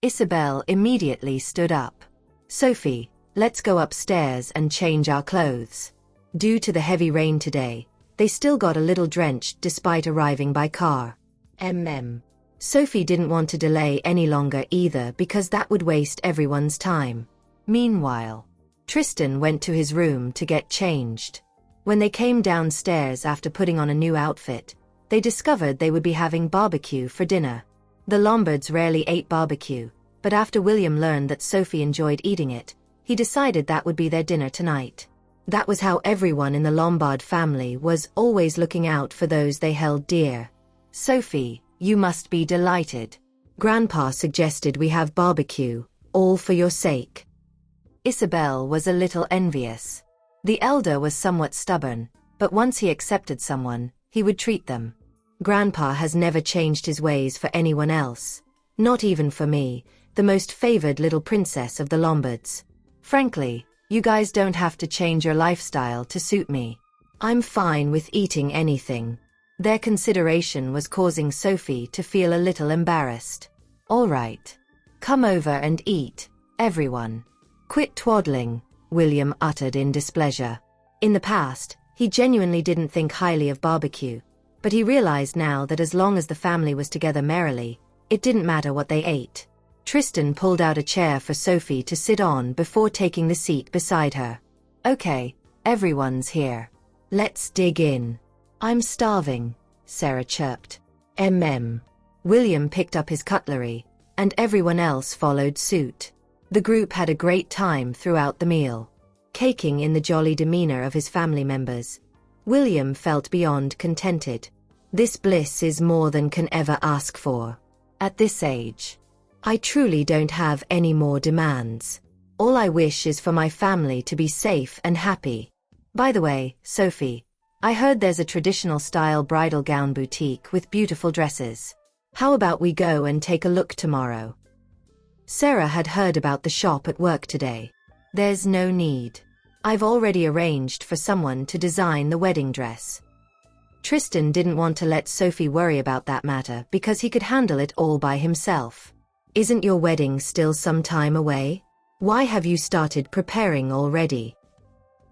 Isabel immediately stood up. Sophie, let's go upstairs and change our clothes. Due to the heavy rain today, they still got a little drenched despite arriving by car. Sophie didn't want to delay any longer either because that would waste everyone's time. Meanwhile, Tristan went to his room to get changed. When they came downstairs after putting on a new outfit, they discovered they would be having barbecue for dinner. The Lombards rarely ate barbecue, but after William learned that Sophie enjoyed eating it, he decided that would be their dinner tonight. That was how everyone in the Lombard family was always looking out for those they held dear. Sophie, you must be delighted. Grandpa suggested we have barbecue, all for your sake. Isabel was a little envious. The elder was somewhat stubborn, but once he accepted someone, he would treat them. Grandpa has never changed his ways for anyone else, not even for me, the most favored little princess of the Lombards. Frankly, you guys don't have to change your lifestyle to suit me. I'm fine with eating anything. Their consideration was causing Sophie to feel a little embarrassed. All right. Come over and eat, everyone. Quit twaddling, William uttered in displeasure. In the past, he genuinely didn't think highly of barbecue, but he realized now that as long as the family was together merrily, it didn't matter what they ate. Tristan pulled out a chair for Sophie to sit on before taking the seat beside her. Okay, everyone's here. Let's dig in. I'm starving, Sarah chirped. William picked up his cutlery, and everyone else followed suit. The group had a great time throughout the meal. Caking in the jolly demeanor of his family members, William felt beyond contented. This bliss is more than can ever ask for. At this age, I truly don't have any more demands. All I wish is for my family to be safe and happy. By the way, Sophie, I heard there's a traditional style bridal gown boutique with beautiful dresses. How about we go and take a look tomorrow? Sarah had heard about the shop at work today. There's no need. I've already arranged for someone to design the wedding dress. Tristan didn't want to let Sophie worry about that matter because he could handle it all by himself. Isn't your wedding still some time away? Why have you started preparing already?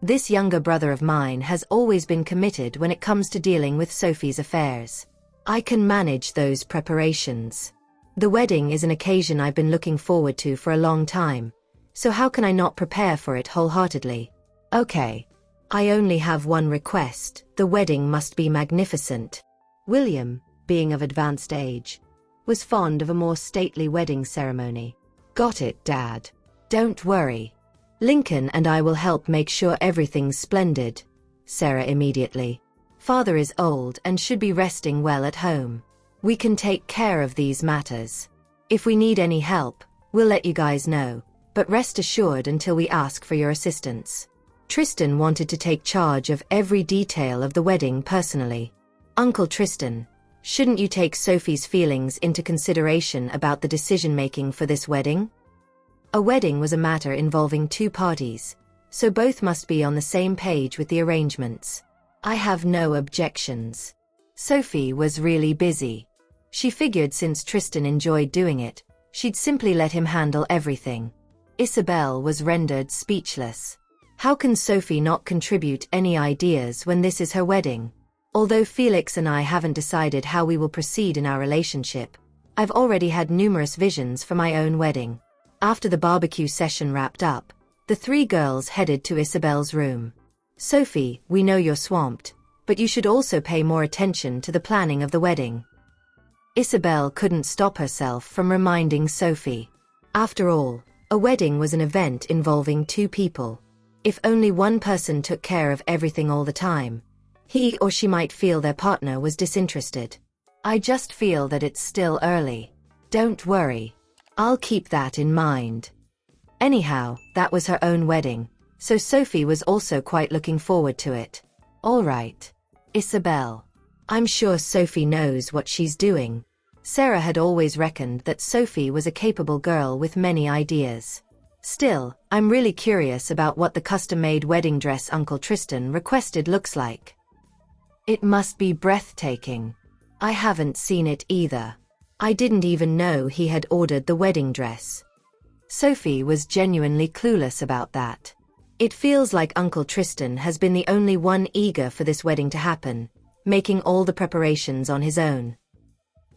This younger brother of mine has always been committed when it comes to dealing with Sophie's affairs. I can manage those preparations. The wedding is an occasion I've been looking forward to for a long time, so how can I not prepare for it wholeheartedly? Okay. I only have one request. The wedding must be magnificent. William, being of advanced age, was fond of a more stately wedding ceremony. Got it, Dad. Don't worry. Lincoln and I will help make sure everything's splendid. Sarah immediately. Father is old and should be resting well at home. We can take care of these matters. If we need any help, we'll let you guys know, but rest assured until we ask for your assistance. Tristan wanted to take charge of every detail of the wedding personally. Uncle Tristan, shouldn't you take Sophie's feelings into consideration about the decision-making for this wedding? A wedding was a matter involving two parties, so both must be on the same page with the arrangements. I have no objections. Sophie was really busy. She figured since Tristan enjoyed doing it, she'd simply let him handle everything. Isabel was rendered speechless. How can Sophie not contribute any ideas when this is her wedding? Although Felix and I haven't decided how we will proceed in our relationship, I've already had numerous visions for my own wedding. After the barbecue session wrapped up, the three girls headed to Isabel's room. Sophie, we know you're swamped, but you should also pay more attention to the planning of the wedding. Isabel couldn't stop herself from reminding Sophie. After all, a wedding was an event involving two people. If only one person took care of everything all the time, he or she might feel their partner was disinterested. I just feel that it's still early. Don't worry. I'll keep that in mind. Anyhow, that was her own wedding, so Sophie was also quite looking forward to it. All right. Isabel. I'm sure Sophie knows what she's doing. Sarah had always reckoned that Sophie was a capable girl with many ideas. Still, I'm really curious about what the custom-made wedding dress Uncle Tristan requested looks like. It must be breathtaking. I haven't seen it either. I didn't even know he had ordered the wedding dress. Sophie was genuinely clueless about that. It feels like Uncle Tristan has been the only one eager for this wedding to happen, making all the preparations on his own.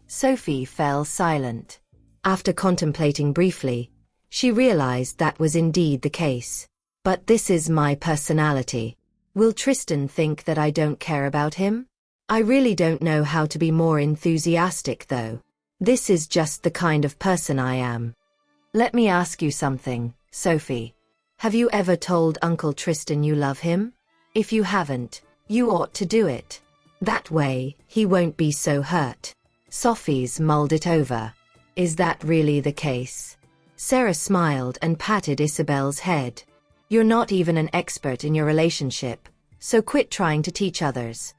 Sophie fell silent. After contemplating briefly, she realized that was indeed the case. But this is my personality. Will Tristan think that I don't care about him? I really don't know how to be more enthusiastic though. This is just the kind of person I am. Let me ask you something, Sophie. Have you ever told Uncle Tristan you love him? If you haven't, you ought to do it. That way, he won't be so hurt. Sophie's mulled it over. Is that really the case? Sarah smiled and patted Isabel's head. You're not even an expert in your relationship, so quit trying to teach others.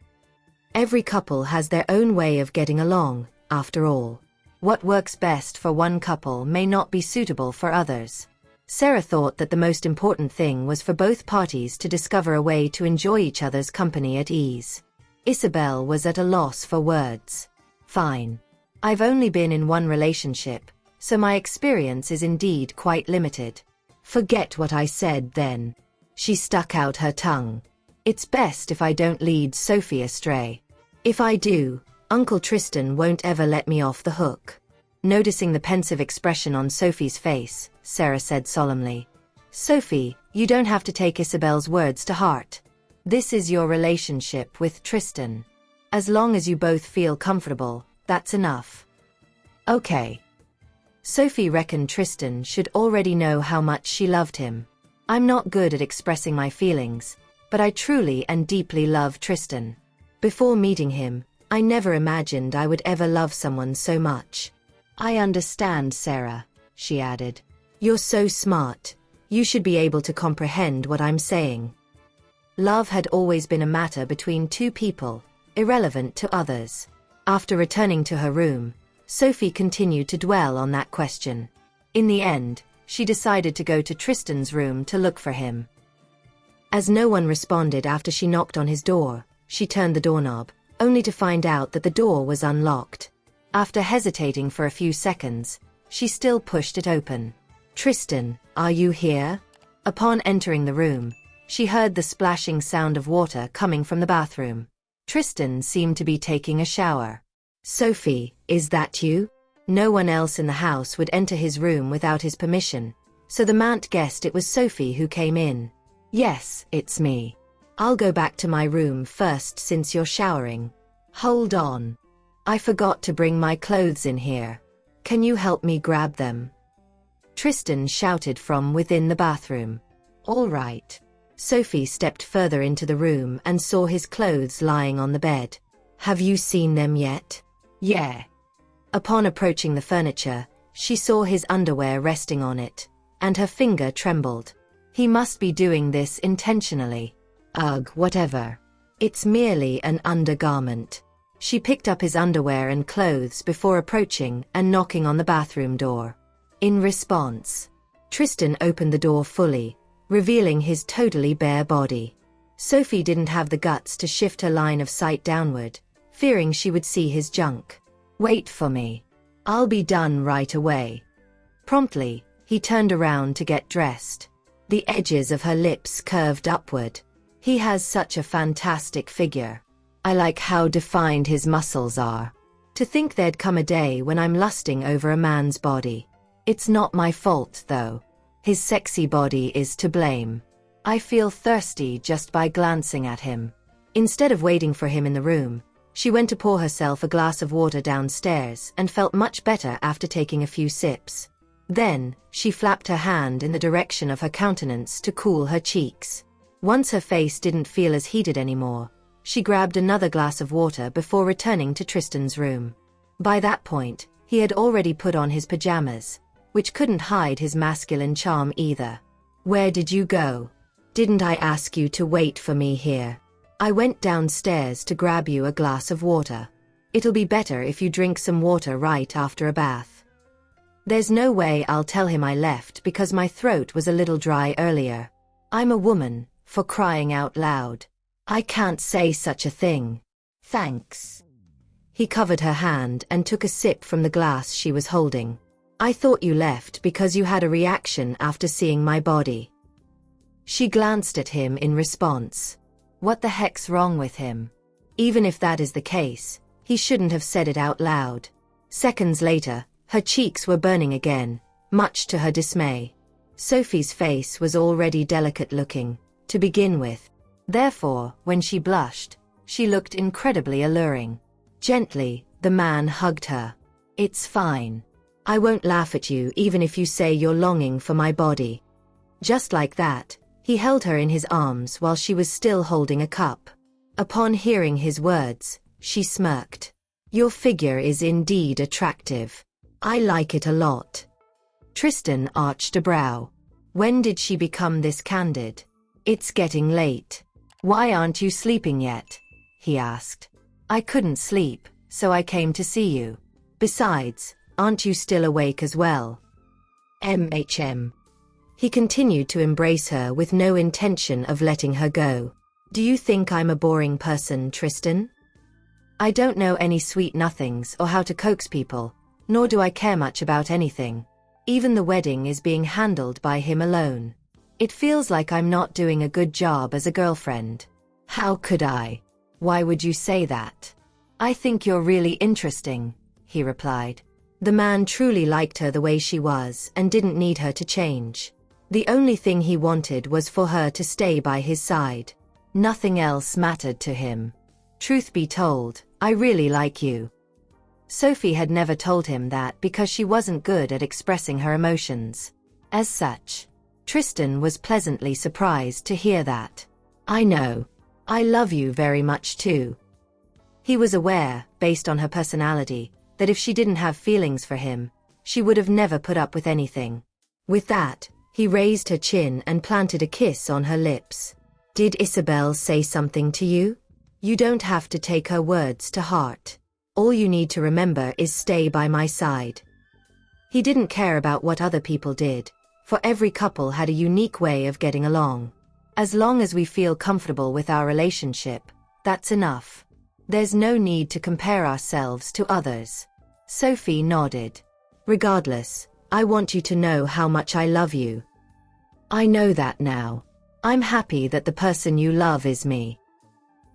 Every couple has their own way of getting along, after all. What works best for one couple may not be suitable for others. Sarah thought that the most important thing was for both parties to discover a way to enjoy each other's company at ease. Isabel was at a loss for words. Fine. I've only been in one relationship, so my experience is indeed quite limited. Forget what I said then. She stuck out her tongue. It's best if I don't lead Sophie astray. If I do, Uncle Tristan won't ever let me off the hook. Noticing the pensive expression on Sophie's face, Sarah said solemnly, Sophie, you don't have to take Isabel's words to heart. This is your relationship with Tristan. As long as you both feel comfortable, that's enough. Okay. Sophie reckoned Tristan should already know how much she loved him. I'm not good at expressing my feelings, but I truly and deeply love Tristan. Before meeting him, I never imagined I would ever love someone so much. I understand, Sarah, she added. You're so smart. You should be able to comprehend what I'm saying. Love had always been a matter between two people, irrelevant to others. After returning to her room, Sophie continued to dwell on that question. In the end, she decided to go to Tristan's room to look for him. As no one responded after she knocked on his door, she turned the doorknob, only to find out that the door was unlocked. After hesitating for a few seconds, she still pushed it open. Tristan, are you here? Upon entering the room, she heard the splashing sound of water coming from the bathroom. Tristan seemed to be taking a shower. Sophie, is that you? No one else in the house would enter his room without his permission, so the man guessed it was Sophie who came in. Yes, it's me. I'll go back to my room first since you're showering. Hold on. I forgot to bring my clothes in here. Can you help me grab them? Tristan shouted from within the bathroom. All right. Sophie stepped further into the room and saw his clothes lying on the bed. Have you seen them yet? Yeah. Upon approaching the furniture, she saw his underwear resting on it, and her finger trembled. He must be doing this intentionally. Ugh, whatever. It's merely an undergarment. She picked up his underwear and clothes before approaching and knocking on the bathroom door. In response, Tristan opened the door fully, revealing his totally bare body. Sophie didn't have the guts to shift her line of sight downward, fearing she would see his junk. Wait for me. I'll be done right away. Promptly, he turned around to get dressed. The edges of her lips curved upward. He has such a fantastic figure. I like how defined his muscles are. To think there'd come a day when I'm lusting over a man's body. It's not my fault, though. His sexy body is to blame. I feel thirsty just by glancing at him. Instead of waiting for him in the room, she went to pour herself a glass of water downstairs and felt much better after taking a few sips. Then, she flapped her hand in the direction of her countenance to cool her cheeks. Once her face didn't feel as heated anymore, she grabbed another glass of water before returning to Tristan's room. By that point, he had already put on his pajamas, which couldn't hide his masculine charm either. Where did you go? Didn't I ask you to wait for me here? I went downstairs to grab you a glass of water. It'll be better if you drink some water right after a bath. There's no way I'll tell him I left because my throat was a little dry earlier. I'm a woman, for crying out loud. I can't say such a thing. Thanks. He covered her hand and took a sip from the glass she was holding. I thought you left because you had a reaction after seeing my body. She glanced at him in response. What the heck's wrong with him? Even if that is the case, he shouldn't have said it out loud. Seconds later, her cheeks were burning again, much to her dismay. Sophie's face was already delicate-looking, to begin with. Therefore, when she blushed, she looked incredibly alluring. Gently, the man hugged her. It's fine. I won't laugh at you even if you say you're longing for my body. Just like that, he held her in his arms while she was still holding a cup. Upon hearing his words, she smirked. Your figure is indeed attractive. I like it a lot. Tristan arched a brow. When did she become this candid? It's getting late. Why aren't you sleeping yet? He asked. I couldn't sleep, so I came to see you. Besides, aren't you still awake as well? He continued to embrace her with no intention of letting her go. Do you think I'm a boring person, Tristan? I don't know any sweet nothings or how to coax people, nor do I care much about anything. Even the wedding is being handled by him alone. It feels like I'm not doing a good job as a girlfriend. How could I? Why would you say that? I think you're really interesting, he replied. The man truly liked her the way she was and didn't need her to change. The only thing he wanted was for her to stay by his side. Nothing else mattered to him. Truth be told, I really like you. Sophie had never told him that because she wasn't good at expressing her emotions. As such, Tristan was pleasantly surprised to hear that. I know. I love you very much too. He was aware, based on her personality, that if she didn't have feelings for him, she would have never put up with anything. With that, he raised her chin and planted a kiss on her lips. Did Isabel say something to you? You don't have to take her words to heart. All you need to remember is stay by my side. He didn't care about what other people did, for every couple had a unique way of getting along. As long as we feel comfortable with our relationship, that's enough. There's no need to compare ourselves to others. Sophie nodded. Regardless, I want you to know how much I love you. I know that now. I'm happy that the person you love is me.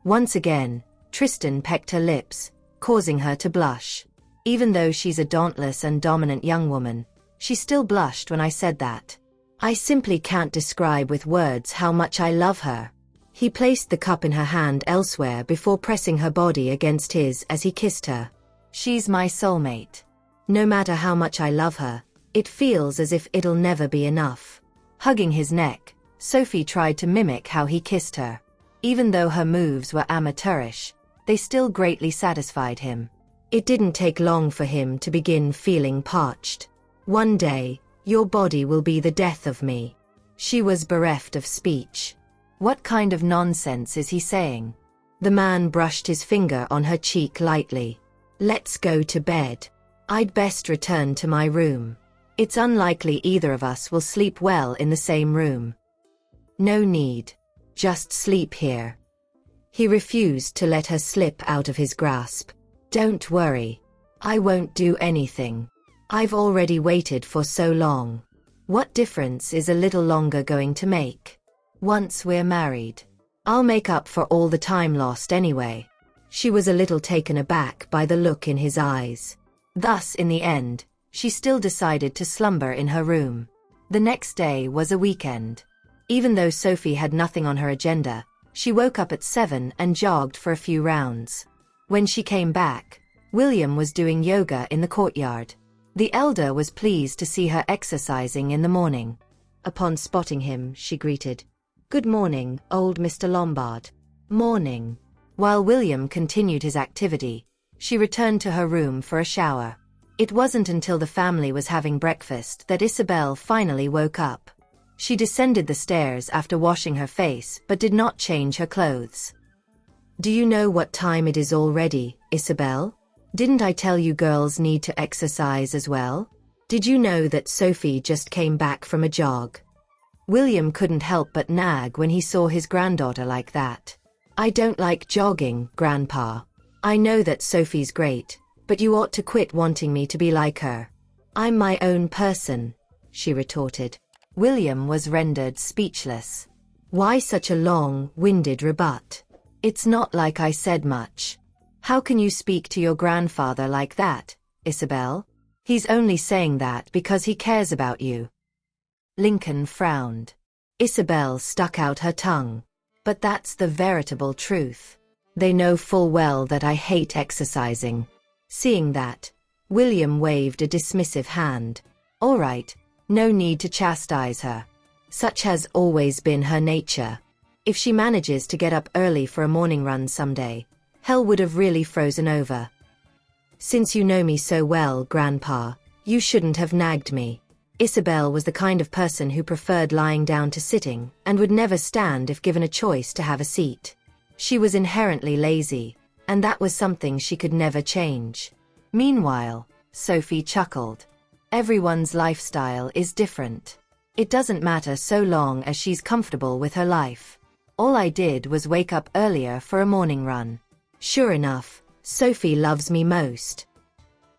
Once again, Tristan pecked her lips, causing her to blush. Even though she's a dauntless and dominant young woman, she still blushed when I said that. I simply can't describe with words how much I love her. He placed the cup in her hand elsewhere before pressing her body against his as he kissed her. She's my soulmate. No matter how much I love her, it feels as if it'll never be enough. Hugging his neck, Sophie tried to mimic how he kissed her. Even though her moves were amateurish, they still greatly satisfied him. It didn't take long for him to begin feeling parched. One day, your body will be the death of me. She was bereft of speech. What kind of nonsense is he saying? The man brushed his finger on her cheek lightly. Let's go to bed. I'd best return to my room. It's unlikely either of us will sleep well in the same room. No need. Just sleep here. He refused to let her slip out of his grasp. Don't worry. I won't do anything. I've already waited for so long. What difference is a little longer going to make? Once we're married, I'll make up for all the time lost anyway. She was a little taken aback by the look in his eyes. Thus, in the end, she still decided to slumber in her room. The next day was a weekend. Even though Sophie had nothing on her agenda, she woke up at 7 and jogged for a few rounds. When she came back, William was doing yoga in the courtyard. The elder was pleased to see her exercising in the morning. Upon spotting him, she greeted, "Good morning, old Mr. Lombard." "Morning." While William continued his activity, she returned to her room for a shower. It wasn't until the family was having breakfast that Isabel finally woke up. She descended the stairs after washing her face but did not change her clothes. "Do you know what time it is already, Isabel? Didn't I tell you girls need to exercise as well? Did you know that Sophie just came back from a jog?" William couldn't help but nag when he saw his granddaughter like that. "I don't like jogging, Grandpa." I know that Sophie's great, but you ought to quit wanting me to be like her. I'm my own person, she retorted. William was rendered speechless. Why such a long-winded rebut? It's not like I said much. How can you speak to your grandfather like that, Isabel? He's only saying that because he cares about you. Lincoln frowned. Isabel stuck out her tongue. But that's the veritable truth. They know full well that I hate exercising. Seeing that, William waved a dismissive hand. All right, no need to chastise her. Such has always been her nature. If she manages to get up early for a morning run someday, hell would have really frozen over. Since you know me so well, Grandpa, you shouldn't have nagged me. Isabel was the kind of person who preferred lying down to sitting and would never stand if given a choice to have a seat. She was inherently lazy, and that was something she could never change. Meanwhile, Sophie chuckled. Everyone's lifestyle is different. It doesn't matter so long as she's comfortable with her life. All I did was wake up earlier for a morning run. Sure enough, Sophie loves me most.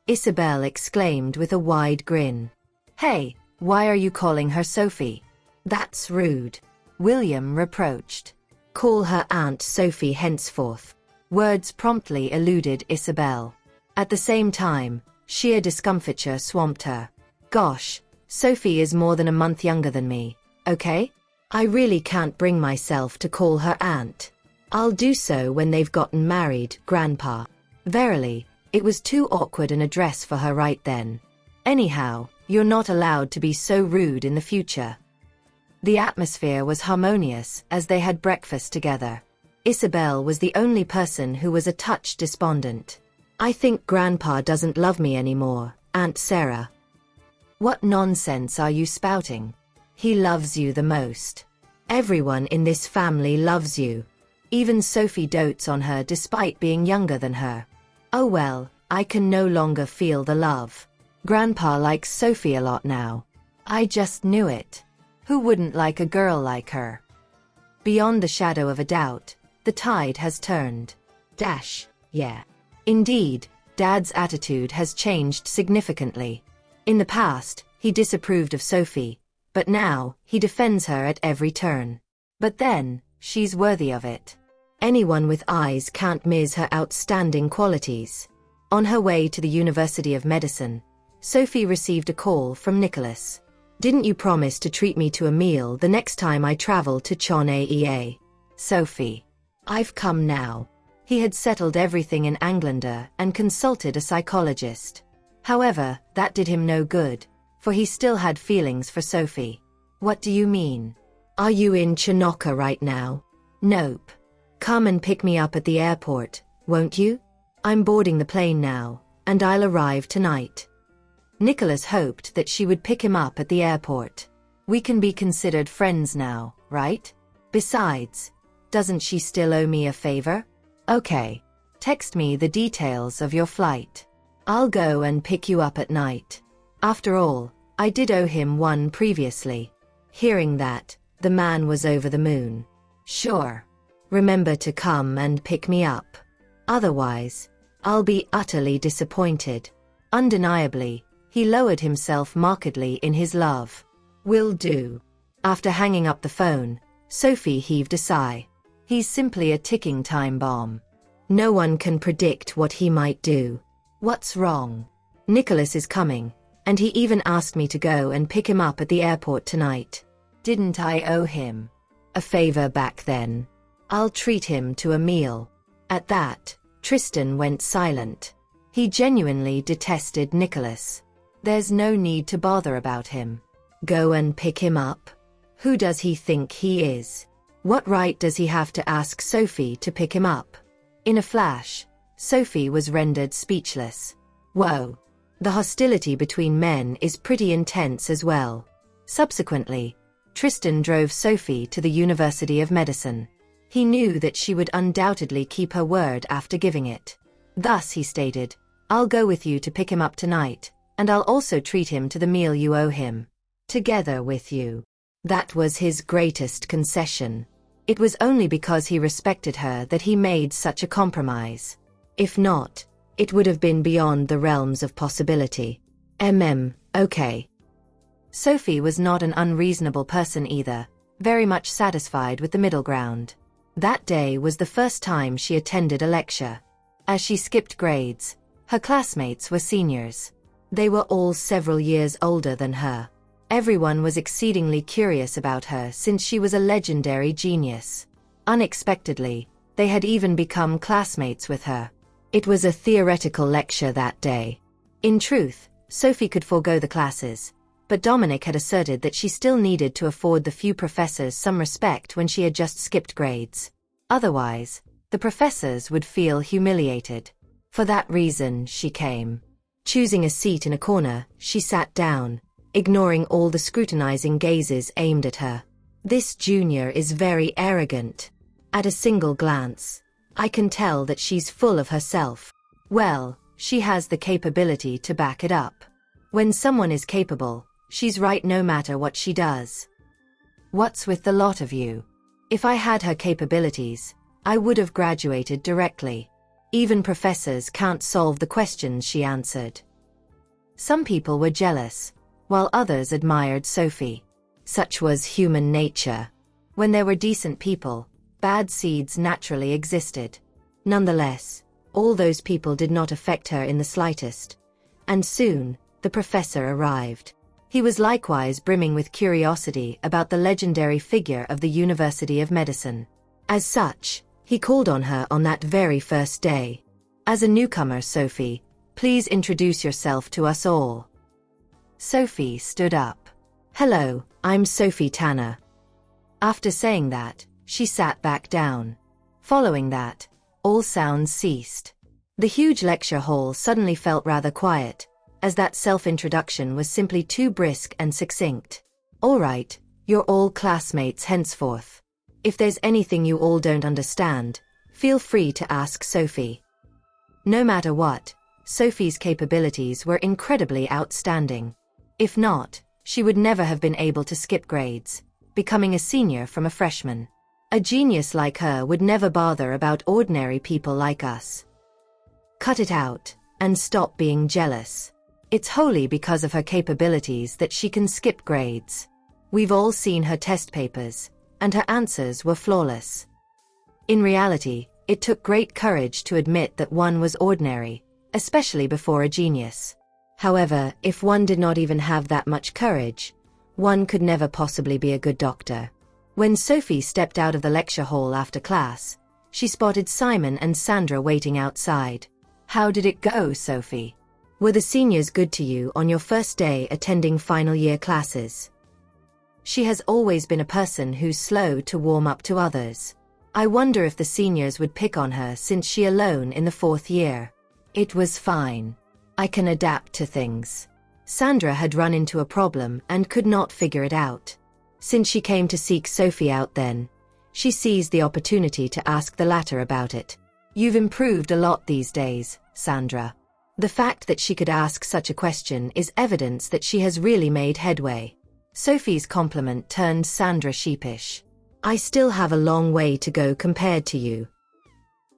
Isabel exclaimed with a wide grin. Hey, why are you calling her Sophie? That's rude. William reproached. Call her Aunt Sophie henceforth. Words promptly eluded Isabel. At the same time, sheer discomfiture swamped her. Gosh, Sophie is more than a month younger than me, okay? I really can't bring myself to call her aunt. I'll do so when they've gotten married, Grandpa. Verily, it was too awkward an address for her right then. Anyhow, you're not allowed to be so rude in the future. The atmosphere was harmonious as they had breakfast together. Isabel was the only person who was a touch despondent. I think Grandpa doesn't love me anymore, Aunt Sarah. What nonsense are you spouting? He loves you the most. Everyone in this family loves you. Even Sophie dotes on her despite being younger than her. Oh well, I can no longer feel the love. Grandpa likes Sophie a lot now. I just knew it. Who wouldn't like a girl like her? Beyond the shadow of a doubt, the tide has turned. Yeah. Indeed, Dad's attitude has changed significantly. In the past, he disapproved of Sophie, but now, he defends her at every turn. But then, she's worthy of it. Anyone with eyes can't miss her outstanding qualities. On her way to the University of Medicine, Sophie received a call from Nicholas. Didn't you promise to treat me to a meal the next time I travel to Chonea? Sophie. I've come now. He had settled everything in Anglander and consulted a psychologist. However, that did him no good, for he still had feelings for Sophie. What do you mean? Are you in Chinoca right now? Nope. Come and pick me up at the airport, won't you? I'm boarding the plane now, and I'll arrive tonight. Nicholas hoped that she would pick him up at the airport. We can be considered friends now, right? Besides, doesn't she still owe me a favor? Okay. Text me the details of your flight. I'll go and pick you up at night. After all, I did owe him one previously. Hearing that, the man was over the moon. Sure. Remember to come and pick me up. Otherwise, I'll be utterly disappointed. Undeniably, he lowered himself markedly in his love. Will do. After hanging up the phone, Sophie heaved a sigh. He's simply a ticking time bomb. No one can predict what he might do. What's wrong? Nicholas is coming, and he even asked me to go and pick him up at the airport tonight. Didn't I owe him a favor back then? I'll treat him to a meal. At that, Tristan went silent. He genuinely detested Nicholas. There's no need to bother about him. Go and pick him up? Who does he think he is? What right does he have to ask Sophie to pick him up? In a flash, Sophie was rendered speechless. Whoa. The hostility between men is pretty intense as well. Subsequently, Tristan drove Sophie to the University of Medicine. He knew that she would undoubtedly keep her word after giving it. Thus he stated, I'll go with you to pick him up tonight, and I'll also treat him to the meal you owe him. Together with you. That was his greatest concession. It was only because he respected her that he made such a compromise. If not, it would have been beyond the realms of possibility. Okay. Sophie was not an unreasonable person either, very much satisfied with the middle ground. That day was the first time she attended a lecture. As she skipped grades, her classmates were seniors. They were all several years older than her. Everyone was exceedingly curious about her since she was a legendary genius. Unexpectedly, they had even become classmates with her. It was a theoretical lecture that day. In truth, Sophie could forego the classes, but Dominic had asserted that she still needed to afford the few professors some respect when she had just skipped grades. Otherwise, the professors would feel humiliated. For that reason, she came. Choosing a seat in a corner, she sat down, ignoring all the scrutinizing gazes aimed at her. This junior is very arrogant. At a single glance, I can tell that she's full of herself. Well, she has the capability to back it up. When someone is capable, she's right no matter what she does. What's with the lot of you? If I had her capabilities, I would have graduated directly. Even professors can't solve the questions she answered. Some people were jealous, while others admired Sophie. Such was human nature. When there were decent people, bad seeds naturally existed. Nonetheless, all those people did not affect her in the slightest. And soon, the professor arrived. He was likewise brimming with curiosity about the legendary figure of the University of Medicine. As such, he called on her on that very first day. As a newcomer, Sophie, please introduce yourself to us all. Sophie stood up. Hello, I'm Sophie Tanner. After saying that, she sat back down. Following that, all sounds ceased. The huge lecture hall suddenly felt rather quiet, as that self-introduction was simply too brisk and succinct. All right, you're all classmates henceforth. If there's anything you all don't understand, feel free to ask Sophie. No matter what, Sophie's capabilities were incredibly outstanding. If not, she would never have been able to skip grades, becoming a senior from a freshman. A genius like her would never bother about ordinary people like us. Cut it out, and stop being jealous. It's wholly because of her capabilities that she can skip grades. We've all seen her test papers, and her answers were flawless. In reality, it took great courage to admit that one was ordinary, especially before a genius. However, if one did not even have that much courage, one could never possibly be a good doctor. When Sophie stepped out of the lecture hall after class, she spotted Simon and Sandra waiting outside. How did it go, Sophie? Were the seniors good to you on your first day attending final year classes? She has always been a person who's slow to warm up to others. I wonder if the seniors would pick on her since she alone in the fourth year. It was fine. I can adapt to things. Sandra had run into a problem and could not figure it out. Since she came to seek Sophie out then, she seized the opportunity to ask the latter about it. You've improved a lot these days, Sandra. The fact that she could ask such a question is evidence that she has really made headway. Sophie's compliment turned Sandra sheepish. I still have a long way to go compared to you.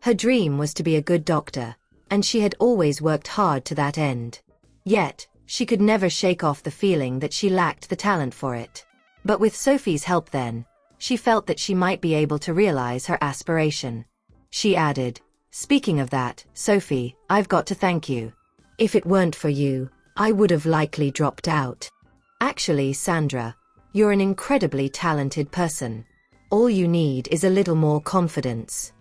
Her dream was to be a good doctor, and she had always worked hard to that end. Yet, she could never shake off the feeling that she lacked the talent for it. But with Sophie's help then, she felt that she might be able to realize her aspiration. She added, speaking of that, Sophie, I've got to thank you. If it weren't for you, I would have likely dropped out. Actually, Sandra, you're an incredibly talented person. All you need is a little more confidence.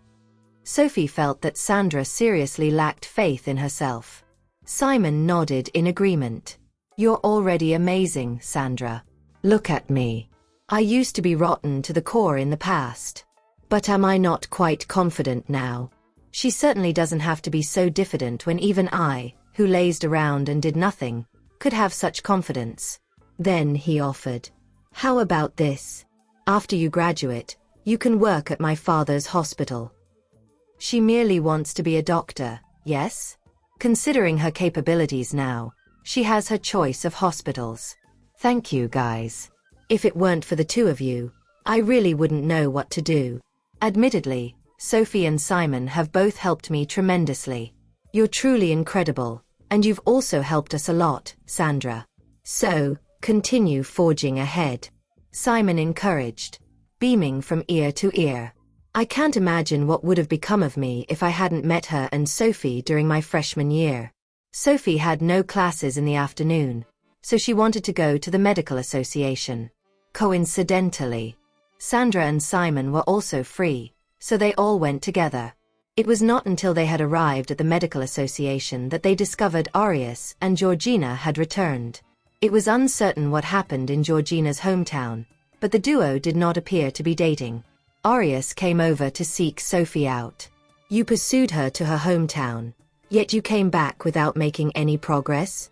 Sophie felt that Sandra seriously lacked faith in herself. Simon nodded in agreement. You're already amazing, Sandra. Look at me. I used to be rotten to the core in the past. But am I not quite confident now? She certainly doesn't have to be so diffident when even I, who lazed around and did nothing, could have such confidence. Then he offered. How about this? After you graduate, you can work at my father's hospital. She merely wants to be a doctor, yes? Considering her capabilities now, she has her choice of hospitals. Thank you, guys. If it weren't for the two of you, I really wouldn't know what to do. Admittedly, Sophie and Simon have both helped me tremendously. You're truly incredible, and you've also helped us a lot, Sandra. So, continue forging ahead. Simon encouraged, beaming from ear to ear. I can't imagine what would have become of me if I hadn't met her and Sophie during my freshman year. Sophie had no classes in the afternoon, so she wanted to go to the medical association. Coincidentally, Sandra and Simon were also free, so they all went together. It was not until they had arrived at the medical association that they discovered Arius and Georgina had returned. It was uncertain what happened in Georgina's hometown, but the duo did not appear to be dating. Arius came over to seek Sophie out. You pursued her to her hometown, yet you came back without making any progress?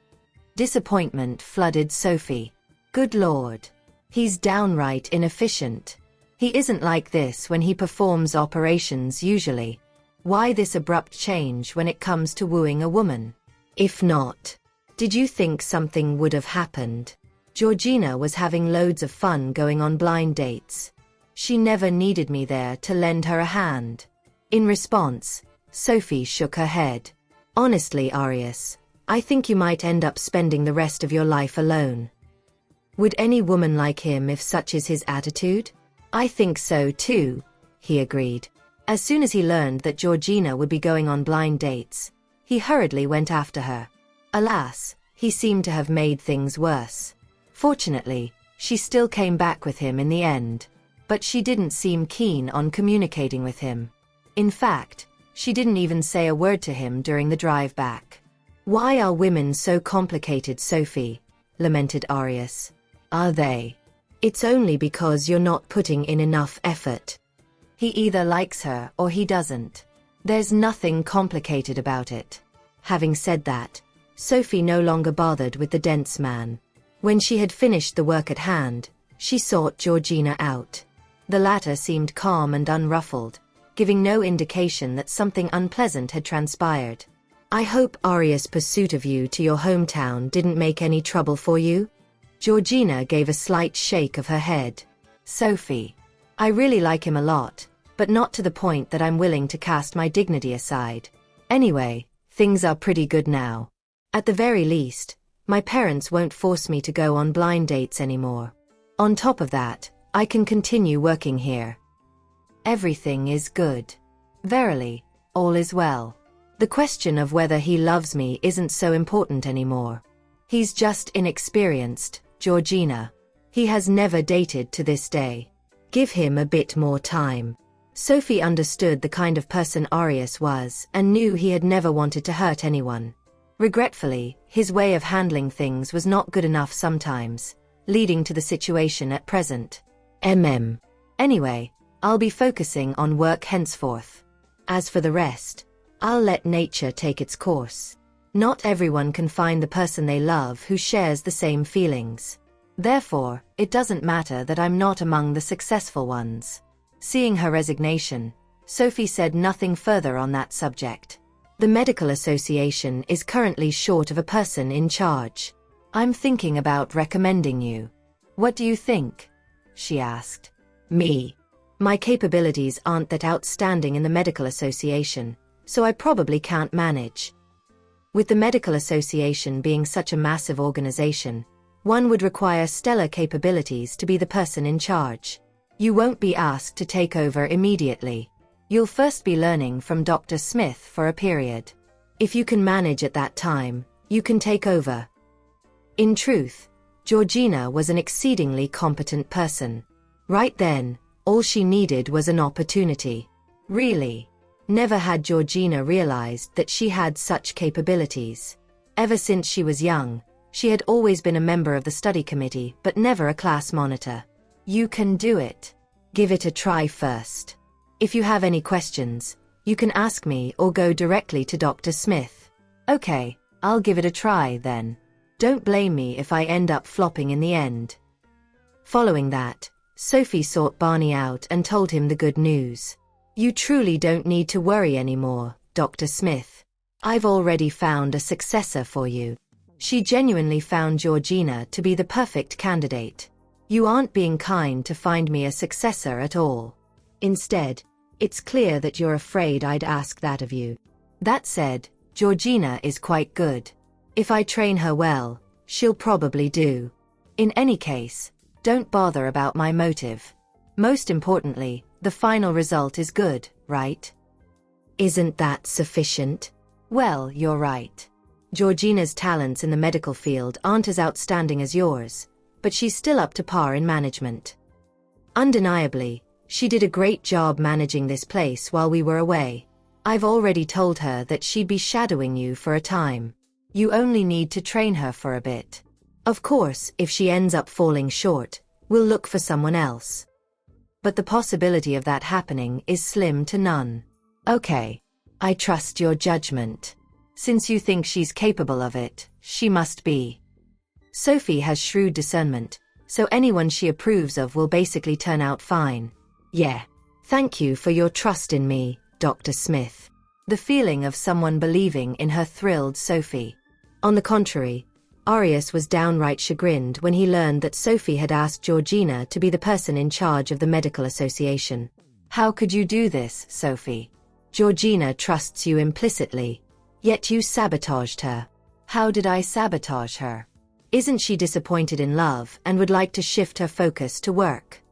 Disappointment flooded Sophie. Good Lord. He's downright inefficient. He isn't like this when he performs operations usually. Why this abrupt change when it comes to wooing a woman? If not, did you think something would have happened? Georgina was having loads of fun going on blind dates. She never needed me there to lend her a hand. In response, Sophie shook her head. Honestly, Arius, I think you might end up spending the rest of your life alone. Would any woman like him if such is his attitude? I think so too, he agreed. As soon as he learned that Georgina would be going on blind dates, he hurriedly went after her. Alas, he seemed to have made things worse. Fortunately, she still came back with him in the end, but she didn't seem keen on communicating with him. In fact, she didn't even say a word to him during the drive back. Why are women so complicated, Sophie? Lamented Arius. Are they? It's only because you're not putting in enough effort. He either likes her or he doesn't. There's nothing complicated about it. Having said that, Sophie no longer bothered with the dense man. When she had finished the work at hand, she sought Georgina out. The latter seemed calm and unruffled, giving no indication that something unpleasant had transpired. I hope Arius' pursuit of you to your hometown didn't make any trouble for you? Georgina gave a slight shake of her head. Sophie, I really like him a lot, but not to the point that I'm willing to cast my dignity aside. Anyway, things are pretty good now. At the very least, my parents won't force me to go on blind dates anymore. On top of that, I can continue working here. Everything is good. Verily, all is well. The question of whether he loves me isn't so important anymore. He's just inexperienced, Georgina. He has never dated to this day. Give him a bit more time. Sophie understood the kind of person Arius was and knew he had never wanted to hurt anyone. Regretfully, his way of handling things was not good enough sometimes, leading to the situation at present. Anyway, I'll be focusing on work henceforth. As for the rest, I'll let nature take its course. Not everyone can find the person they love who shares the same feelings. Therefore, it doesn't matter that I'm not among the successful ones. Seeing her resignation, Sophie said nothing further on that subject. The medical association is currently short of a person in charge. I'm thinking about recommending you. What do you think? She asked. Me. My capabilities aren't that outstanding in the medical association, so I probably can't manage. With the medical association being such a massive organization, one would require stellar capabilities to be the person in charge. You won't be asked to take over immediately. You'll first be learning from Dr. Smith for a period. If you can manage at that time, you can take over. In truth, Georgina was an exceedingly competent person. Right then, all she needed was an opportunity. Really. Never had Georgina realized that she had such capabilities. Ever since she was young, she had always been a member of the study committee but never a class monitor. You can do it. Give it a try first. If you have any questions, you can ask me or go directly to Dr. Smith. Okay, I'll give it a try then. Don't blame me if I end up flopping in the end. Following that, Sophie sought Barney out and told him the good news. You truly don't need to worry anymore, Dr. Smith. I've already found a successor for you. She genuinely found Georgina to be the perfect candidate. You aren't being kind to find me a successor at all. Instead, It's clear that you're afraid I'd ask that of you. That said, Georgina is quite good. If I train her well, she'll probably do. In any case, don't bother about my motive. Most importantly, the final result is good, right? Isn't that sufficient? Well, you're right. Georgina's talents in the medical field aren't as outstanding as yours, but she's still up to par in management. Undeniably, she did a great job managing this place while we were away. I've already told her that she'd be shadowing you for a time. You only need to train her for a bit. Of course, if she ends up falling short, we'll look for someone else. But the possibility of that happening is slim to none. Okay. I trust your judgment. Since you think she's capable of it, she must be. Sophie has shrewd discernment, so anyone she approves of will basically turn out fine. Yeah. Thank you for your trust in me, Dr. Smith. The feeling of someone believing in her thrilled Sophie. On the contrary, Arius was downright chagrined when he learned that Sophie had asked Georgina to be the person in charge of the medical association. How could you do this, Sophie? Georgina trusts you implicitly, yet you sabotaged her. How did I sabotage her? Isn't she disappointed in love and would like to shift her focus to work?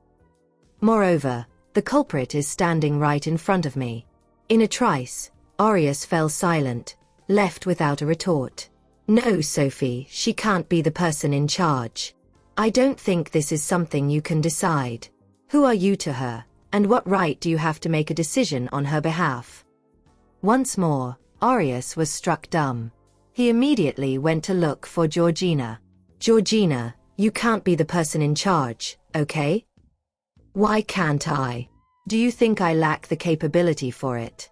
Moreover, the culprit is standing right in front of me. In a trice, Arius fell silent, left without a retort. No, Sophie, she can't be the person in charge. I don't think this is something you can decide. Who are you to her, and what right do you have to make a decision on her behalf? Once more, Arius was struck dumb. He immediately went to look for Georgina. Georgina, you can't be the person in charge, okay? Why can't I? Do you think I lack the capability for it?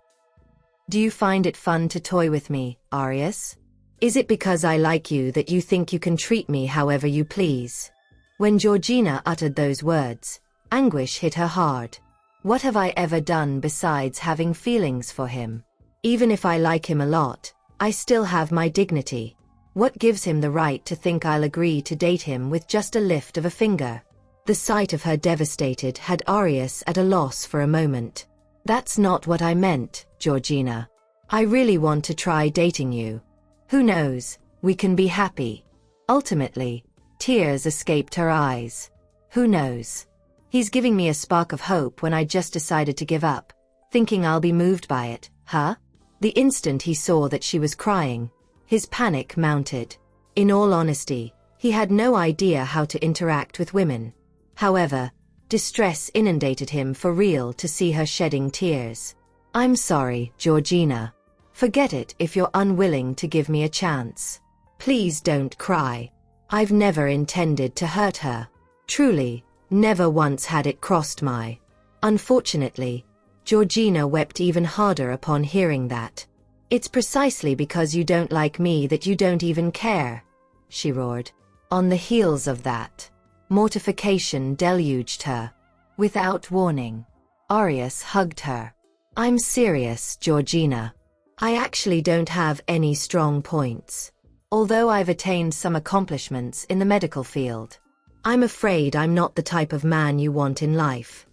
Do you find it fun to toy with me, Arius? Is it because I like you that you think you can treat me however you please? When Georgina uttered those words, anguish hit her hard. What have I ever done besides having feelings for him? Even if I like him a lot, I still have my dignity. What gives him the right to think I'll agree to date him with just a lift of a finger? The sight of her devastated had Arius at a loss for a moment. That's not what I meant, Georgina. I really want to try dating you. Who knows, we can be happy. Ultimately, tears escaped her eyes. Who knows? He's giving me a spark of hope when I just decided to give up, thinking I'll be moved by it, huh? The instant he saw that she was crying, his panic mounted. In all honesty, he had no idea how to interact with women. However, distress inundated him for real to see her shedding tears. I'm sorry, Georgina. Forget it if you're unwilling to give me a chance. Please don't cry. I've never intended to hurt her. Truly, never once had it crossed my. Unfortunately, Georgina wept even harder upon hearing that. It's precisely because you don't like me that you don't even care, she roared. On the heels of that, mortification deluged her. Without warning, Arius hugged her. I'm serious, Georgina. I actually don't have any strong points. Although I've attained some accomplishments in the medical field, I'm afraid I'm not the type of man you want in life.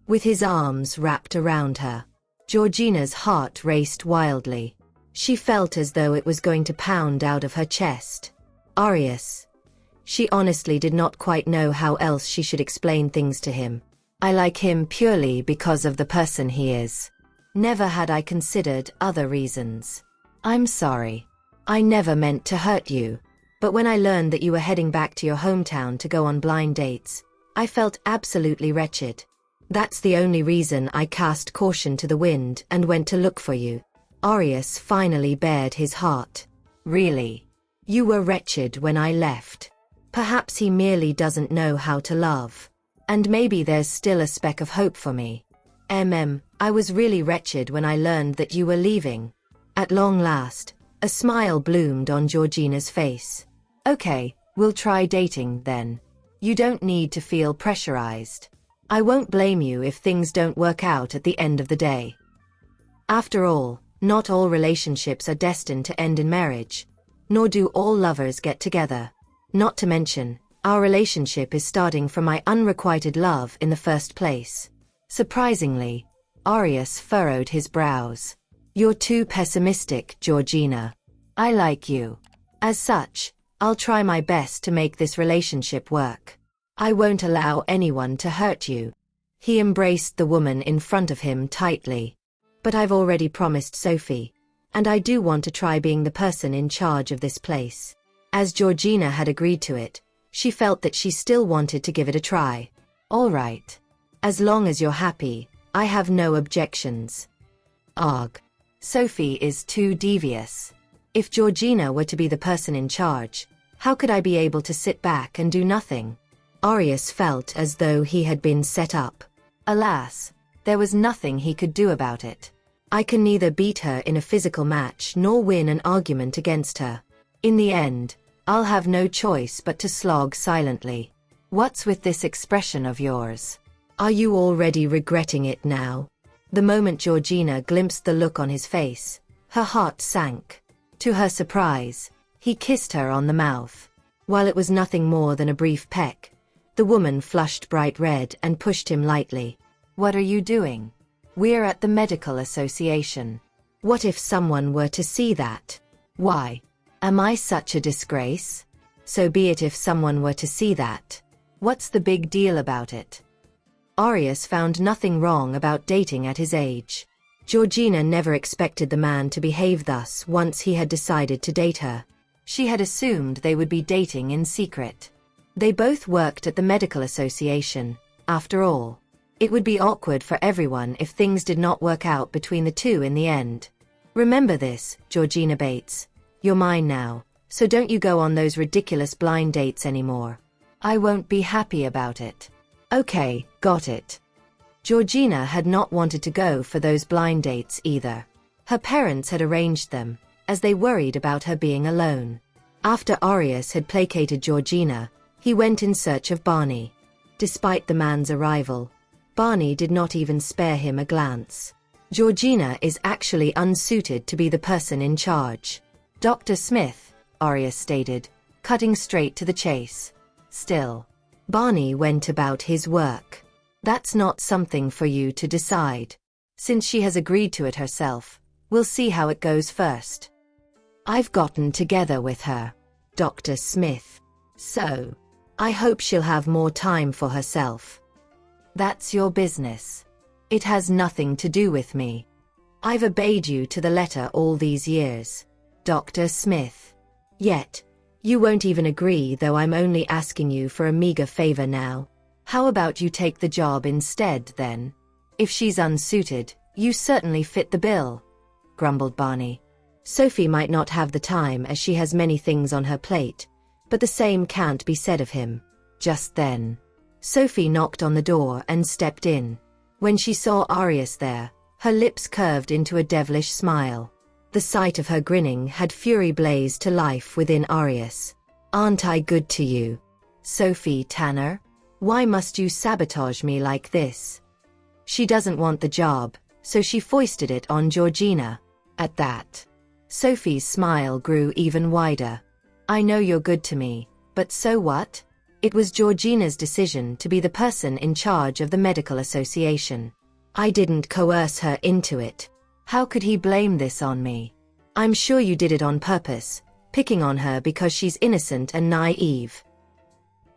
With his arms wrapped around her, Georgina's heart raced wildly. She felt as though it was going to pound out of her chest. Arius. She honestly did not quite know how else she should explain things to him. I like him purely because of the person he is. Never had I considered other reasons. I'm sorry. I never meant to hurt you. But when I learned that you were heading back to your hometown to go on blind dates, I felt absolutely wretched. That's the only reason I cast caution to the wind and went to look for you. Arius finally bared his heart. Really? You were wretched when I left. Perhaps he merely doesn't know how to love. And maybe there's still a speck of hope for me. I was really wretched when I learned that you were leaving. At long last, a smile bloomed on Georgina's face. Okay, we'll try dating then. You don't need to feel pressurized. I won't blame you if things don't work out at the end of the day. After all, not all relationships are destined to end in marriage, nor do all lovers get together. Not to mention, our relationship is starting from my unrequited love in the first place. Surprisingly, Arius furrowed his brows. You're too pessimistic, Georgina. I like you. As such, I'll try my best to make this relationship work. I won't allow anyone to hurt you. He embraced the woman in front of him tightly. But I've already promised Sophie, and I do want to try being the person in charge of this place. As Georgina had agreed to it, she felt that she still wanted to give it a try. All right. As long as you're happy, I have no objections. Ugh. Sophie is too devious. If Georgina were to be the person in charge, how could I be able to sit back and do nothing? Arius felt as though he had been set up. Alas, there was nothing he could do about it. I can neither beat her in a physical match nor win an argument against her. In the end, I'll have no choice but to slog silently. What's with this expression of yours? Are you already regretting it now? The moment Georgina glimpsed the look on his face, her heart sank. To her surprise, he kissed her on the mouth. While it was nothing more than a brief peck, the woman flushed bright red and pushed him lightly. What are you doing? We're at the medical association. What if someone were to see that? Why? Am I such a disgrace? So be it if someone were to see that. What's the big deal about it? Arius found nothing wrong about dating at his age. Georgina never expected the man to behave thus once he had decided to date her. She had assumed they would be dating in secret. They both worked at the medical association, after all. It would be awkward for everyone if things did not work out between the two in the end. Remember this, Georgina Bates. You're mine now, so don't you go on those ridiculous blind dates anymore. I won't be happy about it. Okay, got it. Georgina had not wanted to go for those blind dates either. Her parents had arranged them, as they worried about her being alone. After Arius had placated Georgina, he went in search of Barney. Despite the man's arrival, Barney did not even spare him a glance. Georgina is actually unsuited to be the person in charge. Dr. Smith, Arius stated, cutting straight to the chase. Still, Barney went about his work. That's not something for you to decide. Since she has agreed to it herself, we'll see how it goes first. I've gotten together with her, Dr. Smith. So, I hope she'll have more time for herself. That's your business. It has nothing to do with me. I've obeyed you to the letter all these years, Dr. Smith. Yet, you won't even agree, though I'm only asking you for a meager favor now. How about you take the job instead, then? If she's unsuited, you certainly fit the bill, grumbled Barney. Sophie might not have the time as she has many things on her plate, but the same can't be said of him. Just then, Sophie knocked on the door and stepped in. When she saw Arius there, her lips curved into a devilish smile. The sight of her grinning had fury blazed to life within Arius. Aren't I good to you, Sophie Tanner? Why must you sabotage me like this? She doesn't want the job, so she foisted it on Georgina. At that, Sophie's smile grew even wider. I know you're good to me, but so what? It was Georgina's decision to be the person in charge of the medical association. I didn't coerce her into it. How could he blame this on me? I'm sure you did it on purpose, picking on her because she's innocent and naive.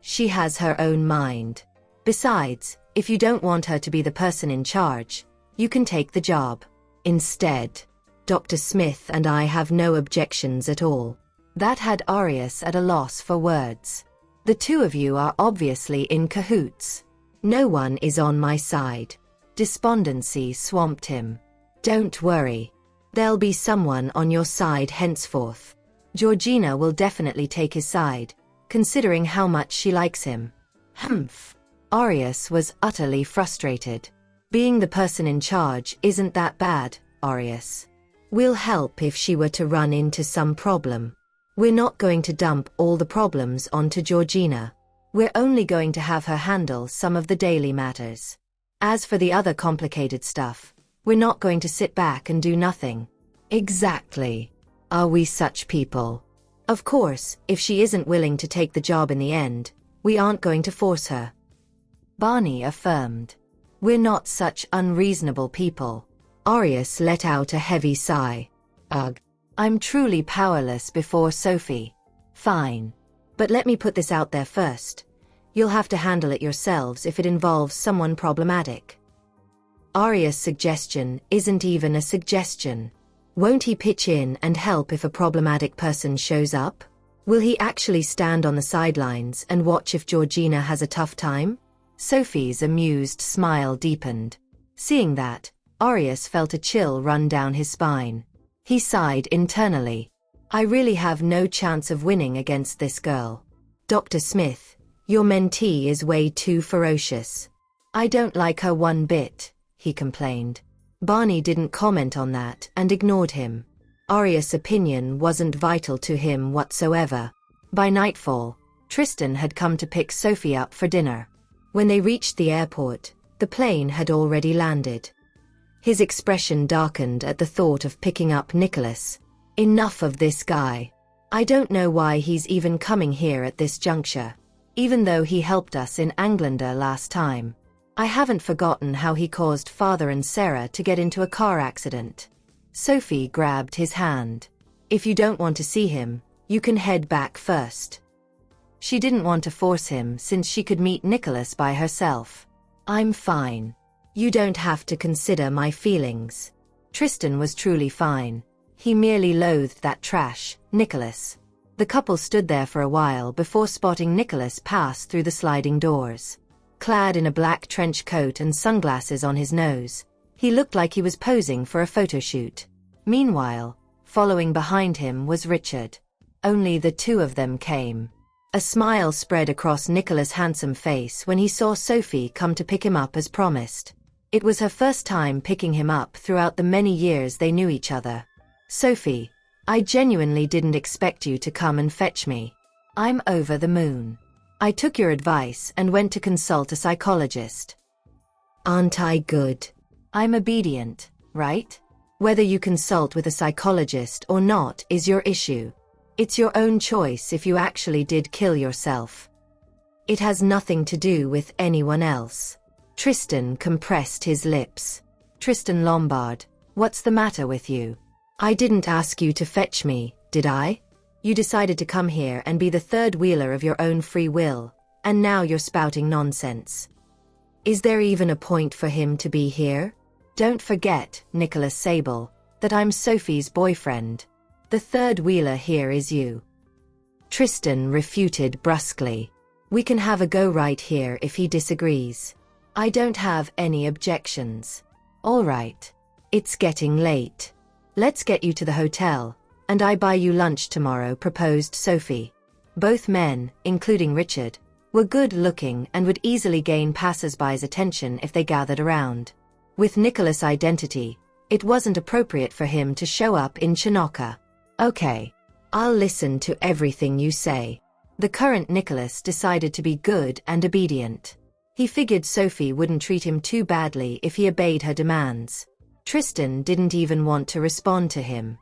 She has her own mind. Besides, if you don't want her to be the person in charge, you can take the job. Instead, Dr. Smith and I have no objections at all. That had Arius at a loss for words. The two of you are obviously in cahoots. No one is on my side. Despondency swamped him. Don't worry. There'll be someone on your side henceforth. Georgina will definitely take his side, considering how much she likes him. Humph. Arius was utterly frustrated. Being the person in charge isn't that bad, Arius. We'll help if she were to run into some problem. We're not going to dump all the problems onto Georgina. We're only going to have her handle some of the daily matters. As for the other complicated stuff, we're not going to sit back and do nothing. Exactly. Are we such people? Of course, if she isn't willing to take the job in the end, we aren't going to force her. Barney affirmed. We're not such unreasonable people. Arius let out a heavy sigh. Ugh. I'm truly powerless before Sophie. Fine. But let me put this out there first. You'll have to handle it yourselves if it involves someone problematic. Arius' suggestion isn't even a suggestion. Won't he pitch in and help if a problematic person shows up? Will he actually stand on the sidelines and watch if Georgina has a tough time? Sophie's amused smile deepened. Seeing that, Arius felt a chill run down his spine. He sighed internally. I really have no chance of winning against this girl. Dr. Smith, your mentee is way too ferocious. I don't like her one bit, he complained. Barney didn't comment on that and ignored him. Arius' opinion wasn't vital to him whatsoever. By nightfall, Tristan had come to pick Sophie up for dinner. When they reached the airport, the plane had already landed. His expression darkened at the thought of picking up Nicholas. Enough of this guy. I don't know why he's even coming here at this juncture. Even though he helped us in Anglander last time. I haven't forgotten how he caused Father and Sarah to get into a car accident. Sophie grabbed his hand. If you don't want to see him, you can head back first. She didn't want to force him since she could meet Nicholas by herself. I'm fine. You don't have to consider my feelings. Tristan was truly fine. He merely loathed that trash, Nicholas. The couple stood there for a while before spotting Nicholas pass through the sliding doors. Clad in a black trench coat and sunglasses on his nose, he looked like he was posing for a photo shoot. Meanwhile, following behind him was Richard. Only the two of them came. A smile spread across Nicholas' handsome face when he saw Sophie come to pick him up as promised. It was her first time picking him up throughout the many years they knew each other. Sophie, I genuinely didn't expect you to come and fetch me. I'm over the moon. I took your advice and went to consult a psychologist. Aren't I good? I'm obedient, right? Whether you consult with a psychologist or not is your issue. It's your own choice if you actually did kill yourself. It has nothing to do with anyone else. Tristan compressed his lips. Tristan Lombard, what's the matter with you? I didn't ask you to fetch me, did I? You decided to come here and be the third wheeler of your own free will, and now you're spouting nonsense. Is there even a point for him to be here? Don't forget, Nicholas Sable, that I'm Sophie's boyfriend. The third wheeler here is you. Tristan refuted brusquely. We can have a go right here if he disagrees. I don't have any objections. All right. It's getting late. Let's get you to the hotel, and I buy you lunch tomorrow, proposed Sophie. Both men, including Richard, were good-looking and would easily gain passers-by's attention if they gathered around. With Nicholas' identity, it wasn't appropriate for him to show up in Chinoca. Okay. I'll listen to everything you say. The current Nicholas decided to be good and obedient. He figured Sophie wouldn't treat him too badly if he obeyed her demands. Tristan didn't even want to respond to him.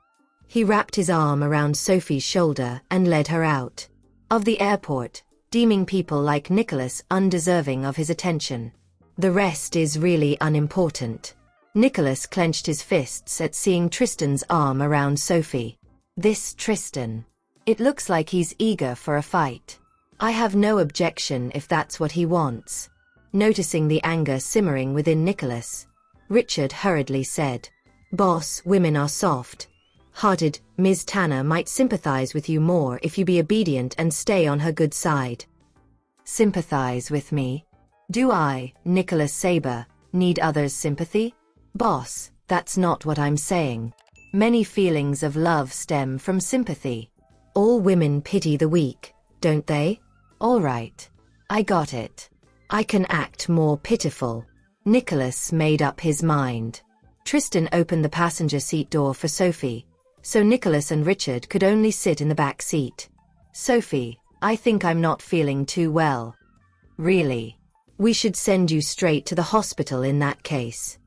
He wrapped his arm around Sophie's shoulder and led her out of the airport, deeming people like Nicholas undeserving of his attention. The rest is really unimportant. Nicholas clenched his fists at seeing Tristan's arm around Sophie. This Tristan. It looks like he's eager for a fight. I have no objection if that's what he wants. Noticing the anger simmering within Nicholas, Richard hurriedly said, Boss, women are soft-hearted. Ms. Tanner might sympathize with you more if you be obedient and stay on her good side. Sympathize with me? Do I, Nicholas Saber, need others' sympathy? Boss, that's not what I'm saying. Many feelings of love stem from sympathy. All women pity the weak, don't they? All right. I got it. I can act more pitiful. Nicholas made up his mind. Tristan opened the passenger seat door for Sophie, so Nicholas and Richard could only sit in the back seat. Sophie, I think I'm not feeling too well. Really? We should send you straight to the hospital in that case.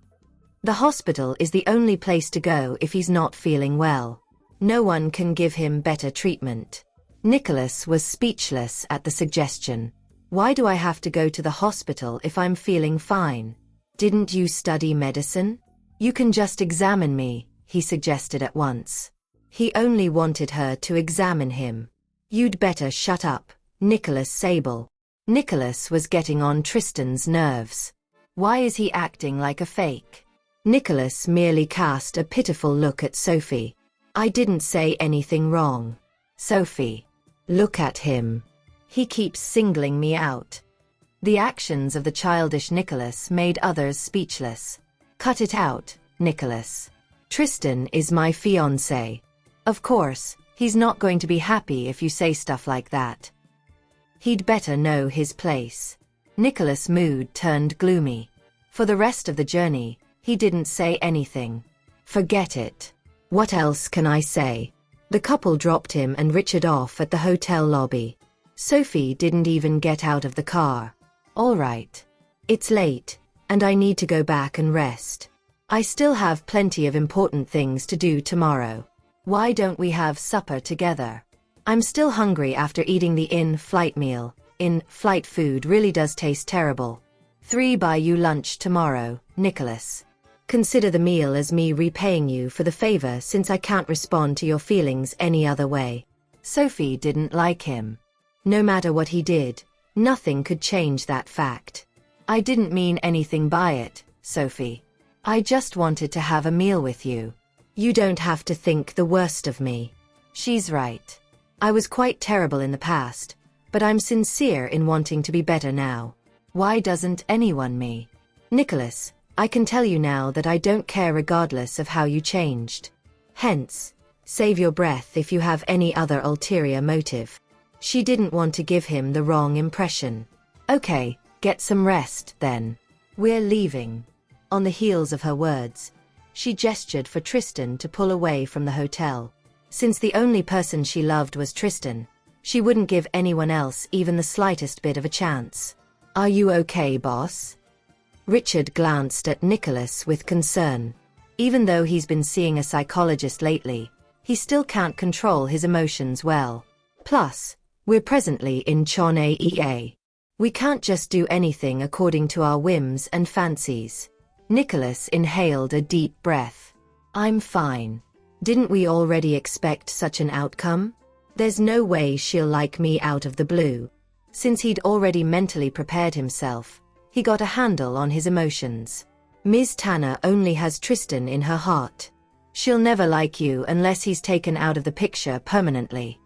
The hospital is the only place to go if he's not feeling well. No one can give him better treatment. Nicholas was speechless at the suggestion. Why do I have to go to the hospital if I'm feeling fine? Didn't you study medicine? You can just examine me, he suggested at once. He only wanted her to examine him. You'd better shut up, Nicholas Sable. Nicholas was getting on Tristan's nerves. Why is he acting like a fake? Nicholas merely cast a pitiful look at Sophie. I didn't say anything wrong. Sophie. Look at him. He keeps singling me out. The actions of the childish Nicholas made others speechless. Cut it out, Nicholas. Tristan is my fiancé. Of course, he's not going to be happy if you say stuff like that. He'd better know his place. Nicholas' mood turned gloomy. For the rest of the journey, he didn't say anything. Forget it. What else can I say? The couple dropped him and Richard off at the hotel lobby. Sophie didn't even get out of the car. All right. It's late, and I need to go back and rest. I still have plenty of important things to do tomorrow. Why don't we have supper together? I'm still hungry after eating the in-flight meal. In-flight food really does taste terrible. 3 buy you lunch tomorrow, Nicholas. Consider the meal as me repaying you for the favor since I can't respond to your feelings any other way. Sophie didn't like him. No matter what he did, nothing could change that fact. I didn't mean anything by it, Sophie. I just wanted to have a meal with you. You don't have to think the worst of me. She's right. I was quite terrible in the past, but I'm sincere in wanting to be better now. Why doesn't anyone me? Nicholas, I can tell you now that I don't care regardless of how you changed. Hence, save your breath if you have any other ulterior motive. She didn't want to give him the wrong impression. Okay, get some rest then. We're leaving. On the heels of her words, she gestured for Tristan to pull away from the hotel. Since the only person she loved was Tristan, she wouldn't give anyone else even the slightest bit of a chance. Are you okay, boss? Richard glanced at Nicholas with concern. Even though he's been seeing a psychologist lately, he still can't control his emotions well. Plus, we're presently in Chonea. We can't just do anything according to our whims and fancies. Nicholas inhaled a deep breath. I'm fine. Didn't we already expect such an outcome? There's no way she'll like me out of the blue. Since he'd already mentally prepared himself, he got a handle on his emotions. Ms. Tanner only has Tristan in her heart. She'll never like you unless he's taken out of the picture permanently.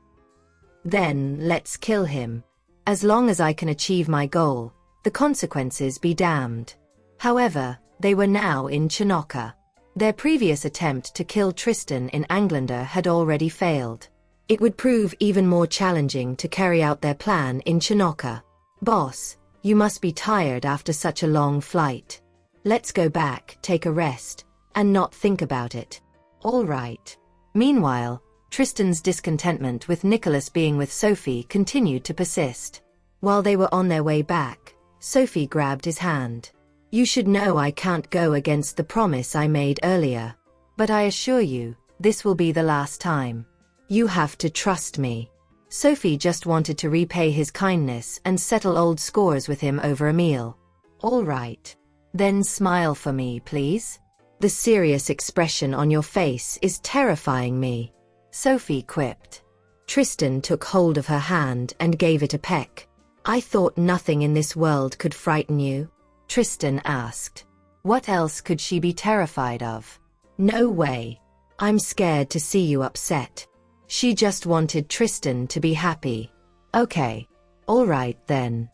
Then let's kill him. As long as I can achieve my goal, the consequences be damned. However, they were now in Chinoca. Their previous attempt to kill Tristan in Anglander had already failed. It would prove even more challenging to carry out their plan in Chinoca. Boss, you must be tired after such a long flight. Let's go back, take a rest, and not think about it. All right. Meanwhile, Tristan's discontentment with Nicholas being with Sophie continued to persist. While they were on their way back, Sophie grabbed his hand. You should know I can't go against the promise I made earlier. But I assure you, this will be the last time. You have to trust me. Sophie just wanted to repay his kindness and settle old scores with him over a meal. All right. Then smile for me, please. The serious expression on your face is terrifying me, Sophie quipped. Tristan took hold of her hand and gave it a peck. I thought nothing in this world could frighten you, Tristan asked. What else could she be terrified of? No way. I'm scared to see you upset. She just wanted Tristan to be happy. Okay. All right then.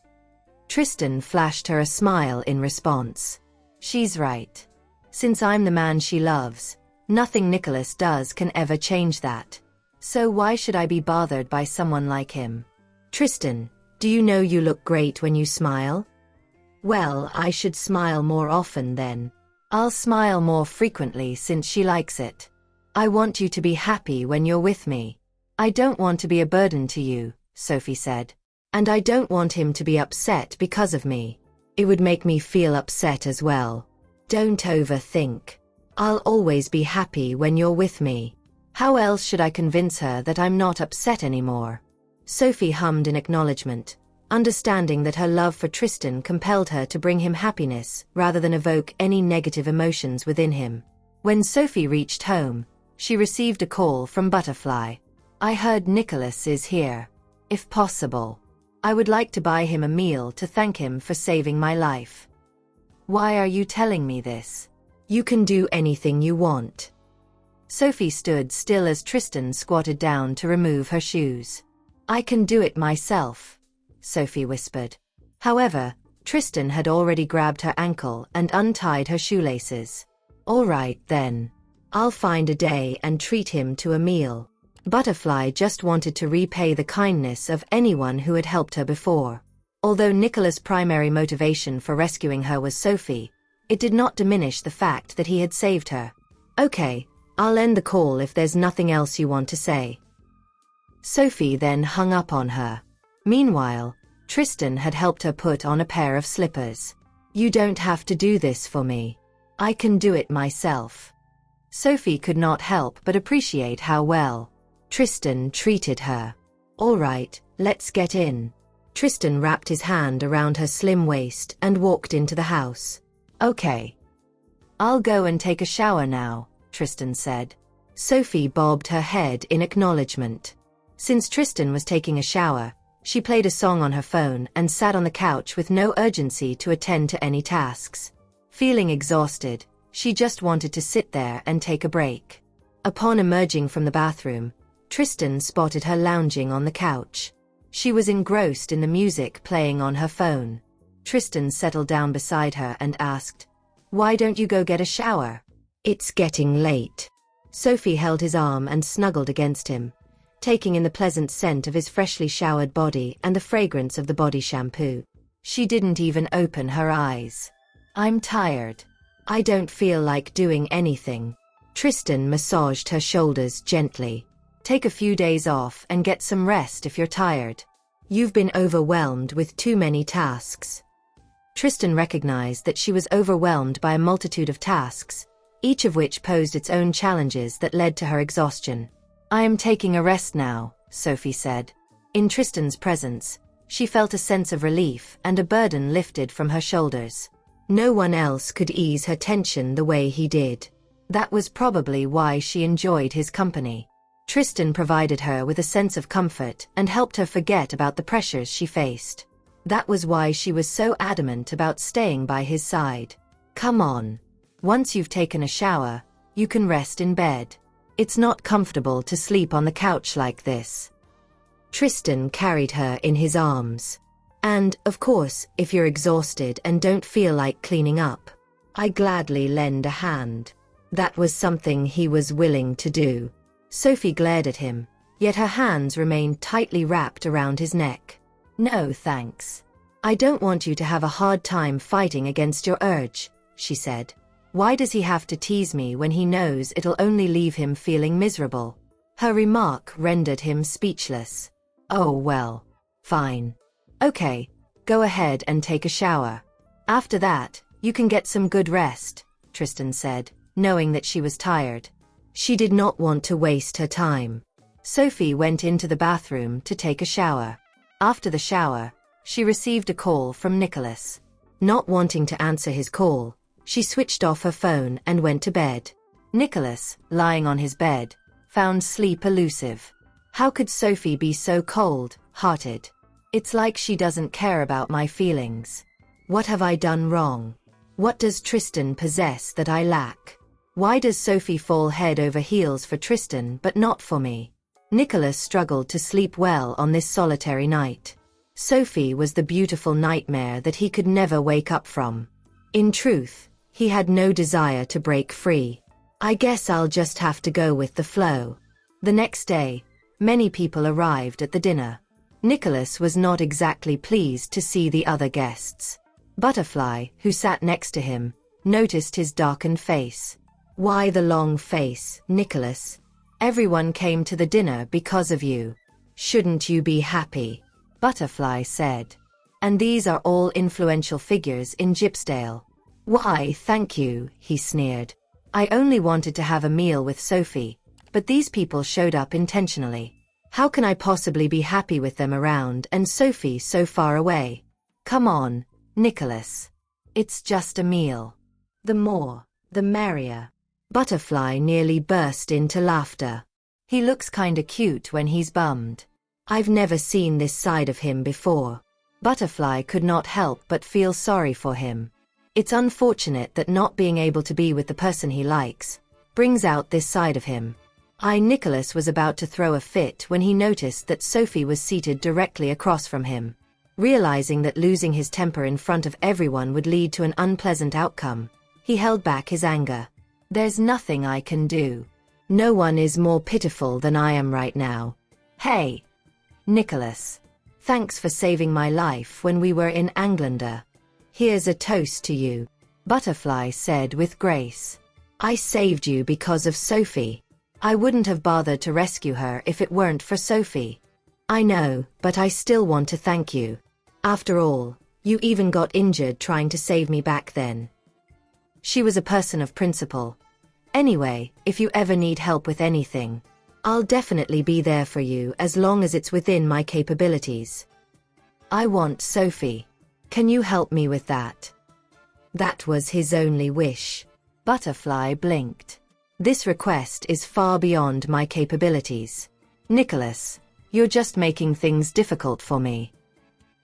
Tristan flashed her a smile in response. She's right. Since I'm the man she loves, nothing Nicholas does can ever change that. So why should I be bothered by someone like him? Tristan, do you know you look great when you smile? Well, I should smile more often then. I'll smile more frequently since she likes it. I want you to be happy when you're with me. I don't want to be a burden to you, Sophie said. And I don't want him to be upset because of me. It would make me feel upset as well. Don't overthink. I'll always be happy when you're with me. How else should I convince her that I'm not upset anymore? Sophie hummed in acknowledgement, understanding that her love for Tristan compelled her to bring him happiness rather than evoke any negative emotions within him. When Sophie reached home, she received a call from Butterfly. "I heard Nicholas is here. If possible, I would like to buy him a meal to thank him for saving my life." "Why are you telling me this? You can do anything you want." Sophie stood still as Tristan squatted down to remove her shoes. "I can do it myself," Sophie whispered. However, Tristan had already grabbed her ankle and untied her shoelaces. "All right then. I'll find a day and treat him to a meal." Butterfly just wanted to repay the kindness of anyone who had helped her before. Although Nicholas' primary motivation for rescuing her was Sophie, it did not diminish the fact that he had saved her. "Okay, I'll end the call if there's nothing else you want to say." Sophie then hung up on her. Meanwhile, Tristan had helped her put on a pair of slippers. "You don't have to do this for me. I can do it myself." Sophie could not help but appreciate how well Tristan treated her. "All right, let's get in." Tristan wrapped his hand around her slim waist and walked into the house. "Okay. I'll go and take a shower now," Tristan said. Sophie bobbed her head in acknowledgement. Since Tristan was taking a shower, she played a song on her phone and sat on the couch with no urgency to attend to any tasks. Feeling exhausted, she just wanted to sit there and take a break. Upon emerging from the bathroom, Tristan spotted her lounging on the couch. She was engrossed in the music playing on her phone. Tristan settled down beside her and asked, "Why don't you go get a shower? It's getting late." Sophie held his arm and snuggled against him, taking in the pleasant scent of his freshly showered body and the fragrance of the body shampoo. She didn't even open her eyes. "I'm tired. I don't feel like doing anything." Tristan massaged her shoulders gently. "Take a few days off and get some rest if you're tired. You've been overwhelmed with too many tasks." Tristan recognized that she was overwhelmed by a multitude of tasks, each of which posed its own challenges that led to her exhaustion. "I am taking a rest now," Sophie said. In Tristan's presence, she felt a sense of relief and a burden lifted from her shoulders. No one else could ease her tension the way he did. That was probably why she enjoyed his company. Tristan provided her with a sense of comfort and helped her forget about the pressures she faced. That was why she was so adamant about staying by his side. "Come on. Once you've taken a shower, you can rest in bed. It's not comfortable to sleep on the couch like this." Tristan carried her in his arms. "And, of course, if you're exhausted and don't feel like cleaning up, I gladly lend a hand." That was something he was willing to do. Sophie glared at him, yet her hands remained tightly wrapped around his neck. "No thanks. I don't want you to have a hard time fighting against your urge," she said. "Why does he have to tease me when he knows it'll only leave him feeling miserable?" Her remark rendered him speechless. "Oh well. Fine. Okay, go ahead and take a shower. After that, you can get some good rest," Tristan said, knowing that she was tired. She did not want to waste her time. Sophie went into the bathroom to take a shower. After the shower, she received a call from Nicholas. Not wanting to answer his call, she switched off her phone and went to bed. Nicholas, lying on his bed, found sleep elusive. How could Sophie be so cold-hearted? It's like she doesn't care about my feelings. What have I done wrong? What does Tristan possess that I lack? Why does Sophie fall head over heels for Tristan but not for me? Nicholas struggled to sleep well on this solitary night. Sophie was the beautiful nightmare that he could never wake up from. In truth, he had no desire to break free. "I guess I'll just have to go with the flow." The next day, many people arrived at the dinner. Nicholas was not exactly pleased to see the other guests. Butterfly, who sat next to him, noticed his darkened face. "Why the long face, Nicholas? Everyone came to the dinner because of you. Shouldn't you be happy?" Butterfly said. "And these are all influential figures in Jipsdale." "Why, thank you," he sneered. "I only wanted to have a meal with Sophie, but these people showed up intentionally. How can I possibly be happy with them around and Sophie so far away? Come on, Nicholas. It's just a meal. The more, the merrier. Butterfly nearly burst into laughter. He looks kinda cute when he's bummed. I've never seen this side of him before. Butterfly could not help but feel sorry for him. It's unfortunate that not being able to be with the person he likes brings out this side of him. Nicholas was about to throw a fit when he noticed that Sophie was seated directly across from him. Realizing that losing his temper in front of everyone would lead to an unpleasant outcome, he held back his anger. There's nothing I can do. No one is more pitiful than I am right now. Hey, Nicholas. Thanks for saving my life when we were in Englander. Here's a toast to you, Butterfly said with grace. I saved you because of Sophie. I wouldn't have bothered to rescue her if it weren't for Sophie. I know, but I still want to thank you. After all, you even got injured trying to save me back then. She was a person of principle. Anyway, if you ever need help with anything, I'll definitely be there for you as long as it's within my capabilities. I want Sophie. Can you help me with that? That was his only wish. Butterfly blinked. This request is far beyond my capabilities. Nicholas, you're just making things difficult for me.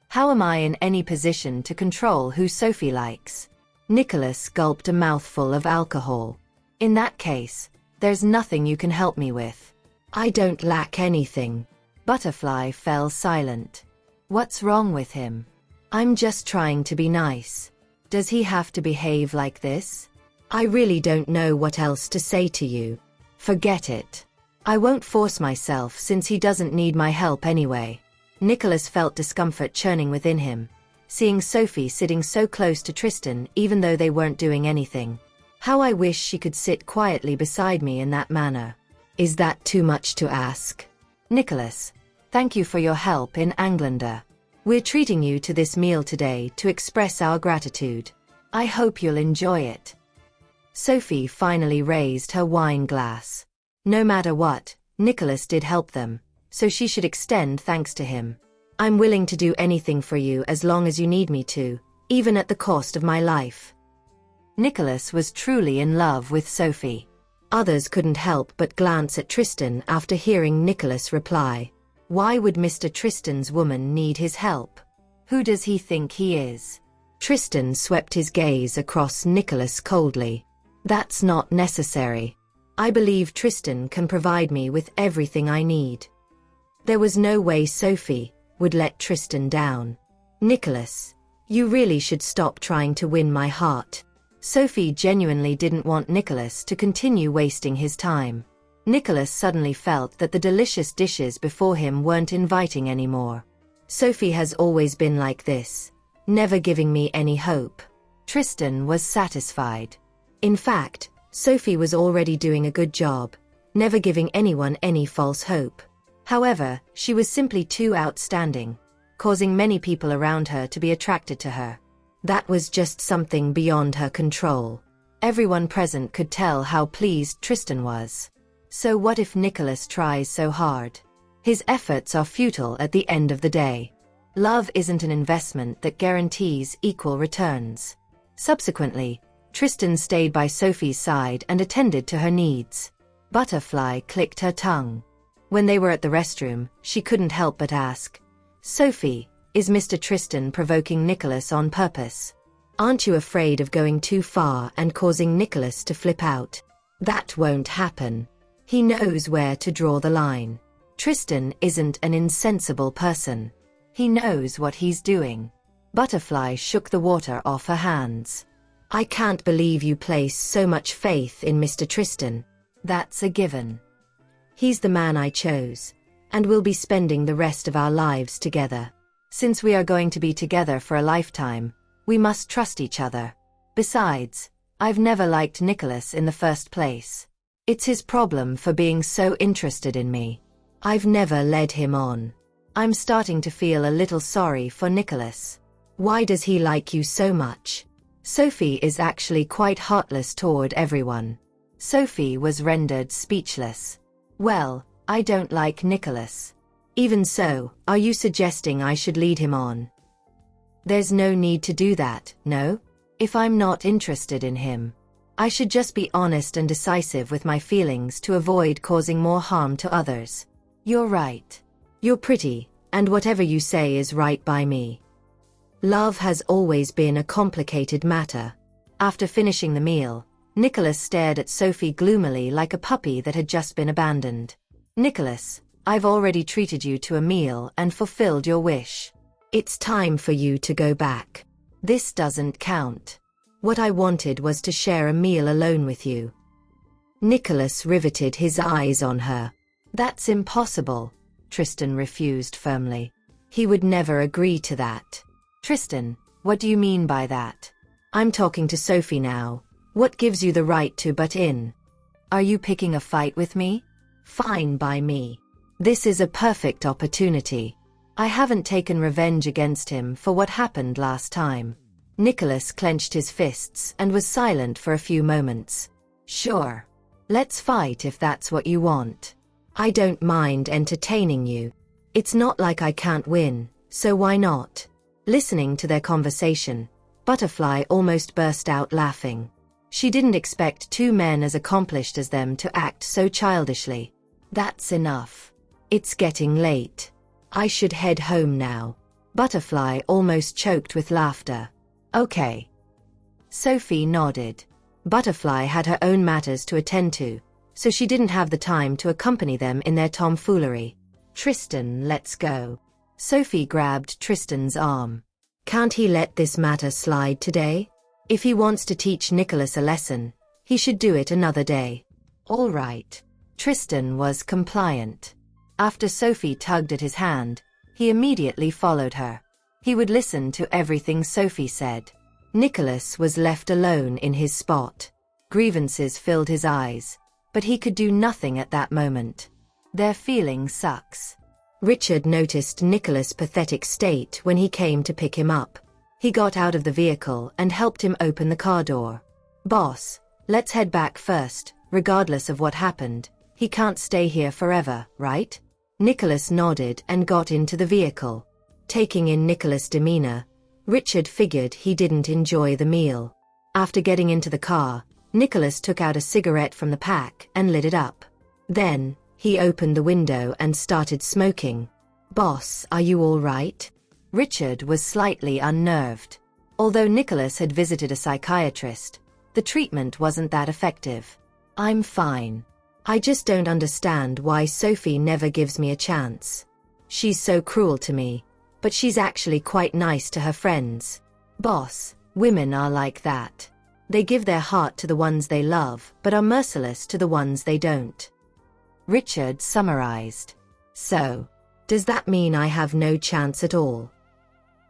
How am I in any position to control who Sophie likes? Nicholas gulped a mouthful of alcohol. In that case, there's nothing you can help me with. I don't lack anything. Butterfly fell silent. What's wrong with him? I'm just trying to be nice. Does he have to behave like this? I really don't know what else to say to you. Forget it. I won't force myself since he doesn't need my help anyway. Nicholas felt discomfort churning within him, seeing Sophie sitting so close to Tristan even though they weren't doing anything. How I wish she could sit quietly beside me in that manner. Is that too much to ask? Nicholas, thank you for your help in Englander. We're treating you to this meal today to express our gratitude. I hope you'll enjoy it. Sophie finally raised her wine glass. No matter what, Nicholas did help them, so she should extend thanks to him. I'm willing to do anything for you as long as you need me to, even at the cost of my life. Nicholas was truly in love with Sophie. Others couldn't help but glance at Tristan after hearing Nicholas reply. Why would Mr. Tristan's woman need his help? Who does he think he is? Tristan swept his gaze across Nicholas coldly. That's not necessary. I believe Tristan can provide me with everything I need. There was no way Sophie would let Tristan down. Nicholas, you really should stop trying to win my heart. Sophie genuinely didn't want Nicholas to continue wasting his time. Nicholas suddenly felt that the delicious dishes before him weren't inviting anymore. Sophie has always been like this, never giving me any hope. Tristan was satisfied. In fact, Sophie was already doing a good job, never giving anyone any false hope. However, she was simply too outstanding, causing many people around her to be attracted to her. That was just something beyond her control. Everyone present could tell how pleased Tristan was. So what if Nicholas tries so hard? His efforts are futile at the end of the day. Love isn't an investment that guarantees equal returns. Subsequently, Tristan stayed by Sophie's side and attended to her needs. Butterfly clicked her tongue. When they were at the restroom, she couldn't help but ask, Sophie, is Mr. Tristan provoking Nicholas on purpose? Aren't you afraid of going too far and causing Nicholas to flip out? That won't happen. He knows where to draw the line. Tristan isn't an insensible person. He knows what he's doing. Butterfly shook the water off her hands. I can't believe you place so much faith in Mr. Tristan. That's a given. He's the man I chose, and we'll be spending the rest of our lives together. Since we are going to be together for a lifetime, we must trust each other. Besides, I've never liked Nicholas in the first place. It's his problem for being so interested in me. I've never led him on. I'm starting to feel a little sorry for Nicholas. Why does he like you so much? Sophie is actually quite heartless toward everyone. Sophie was rendered speechless. Well, I don't like Nicholas. Even so, are you suggesting I should lead him on? There's no need to do that, no? If I'm not interested in him, I should just be honest and decisive with my feelings to avoid causing more harm to others. You're right. You're pretty, and whatever you say is right by me. Love has always been a complicated matter. After finishing the meal, Nicholas stared at Sophie gloomily like a puppy that had just been abandoned. Nicholas, I've already treated you to a meal and fulfilled your wish. It's time for you to go back. This doesn't count. What I wanted was to share a meal alone with you. Nicholas riveted his eyes on her. That's impossible, Tristan refused firmly. He would never agree to that. Tristan, what do you mean by that? I'm talking to Sophie now. What gives you the right to butt in? Are you picking a fight with me? Fine by me. This is a perfect opportunity. I haven't taken revenge against him for what happened last time. Nicholas clenched his fists and was silent for a few moments. Sure. Let's fight if that's what you want. I don't mind entertaining you. It's not like I can't win, so why not? Listening to their conversation, Butterfly almost burst out laughing. She didn't expect two men as accomplished as them to act so childishly. That's enough. It's getting late. I should head home now. Butterfly almost choked with laughter. Okay. Sophie nodded. Butterfly had her own matters to attend to, so she didn't have the time to accompany them in their tomfoolery. Tristan, let's go. Sophie grabbed Tristan's arm. Can't he let this matter slide today? If he wants to teach Nicholas a lesson, he should do it another day. All right. Tristan was compliant. After Sophie tugged at his hand, he immediately followed her. He would listen to everything Sophie said. Nicholas was left alone in his spot. Grievances filled his eyes, but he could do nothing at that moment. Their feeling sucks. Richard noticed Nicholas' pathetic state when he came to pick him up. He got out of the vehicle and helped him open the car door. Boss, let's head back first, regardless of what happened. He can't stay here forever, right? Nicholas nodded and got into the vehicle. Taking in Nicholas' demeanor, Richard figured he didn't enjoy the meal. After getting into the car, Nicholas took out a cigarette from the pack and lit it up. Then, he opened the window and started smoking. Boss, are you all right? Richard was slightly unnerved. Although Nicholas had visited a psychiatrist, the treatment wasn't that effective. I'm fine. I just don't understand why Sophie never gives me a chance. She's so cruel to me, but she's actually quite nice to her friends. Boss, women are like that. They give their heart to the ones they love, but are merciless to the ones they don't. Richard summarized. So, does that mean I have no chance at all?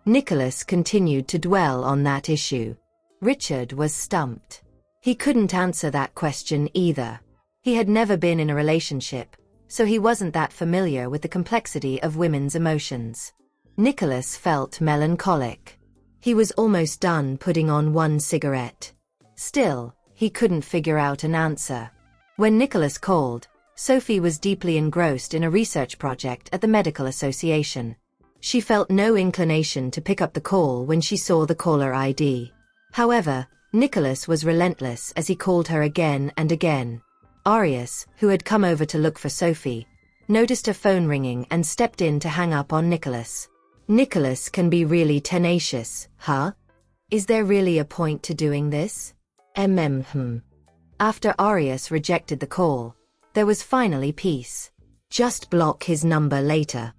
Nicholas continued to dwell on that issue. Richard was stumped. He couldn't answer that question either. He had never been in a relationship, so he wasn't that familiar with the complexity of women's emotions. Nicholas felt melancholic. He was almost done putting on one cigarette. Still, he couldn't figure out an answer. When Nicholas called, Sophie was deeply engrossed in a research project at the Medical Association. She felt no inclination to pick up the call when she saw the caller ID. However, Nicholas was relentless as he called her again and again. Arius, who had come over to look for Sophie, noticed her phone ringing and stepped in to hang up on Nicholas. Nicholas can be really tenacious, huh? Is there really a point to doing this? After Arius rejected the call, there was finally peace. Just block his number later.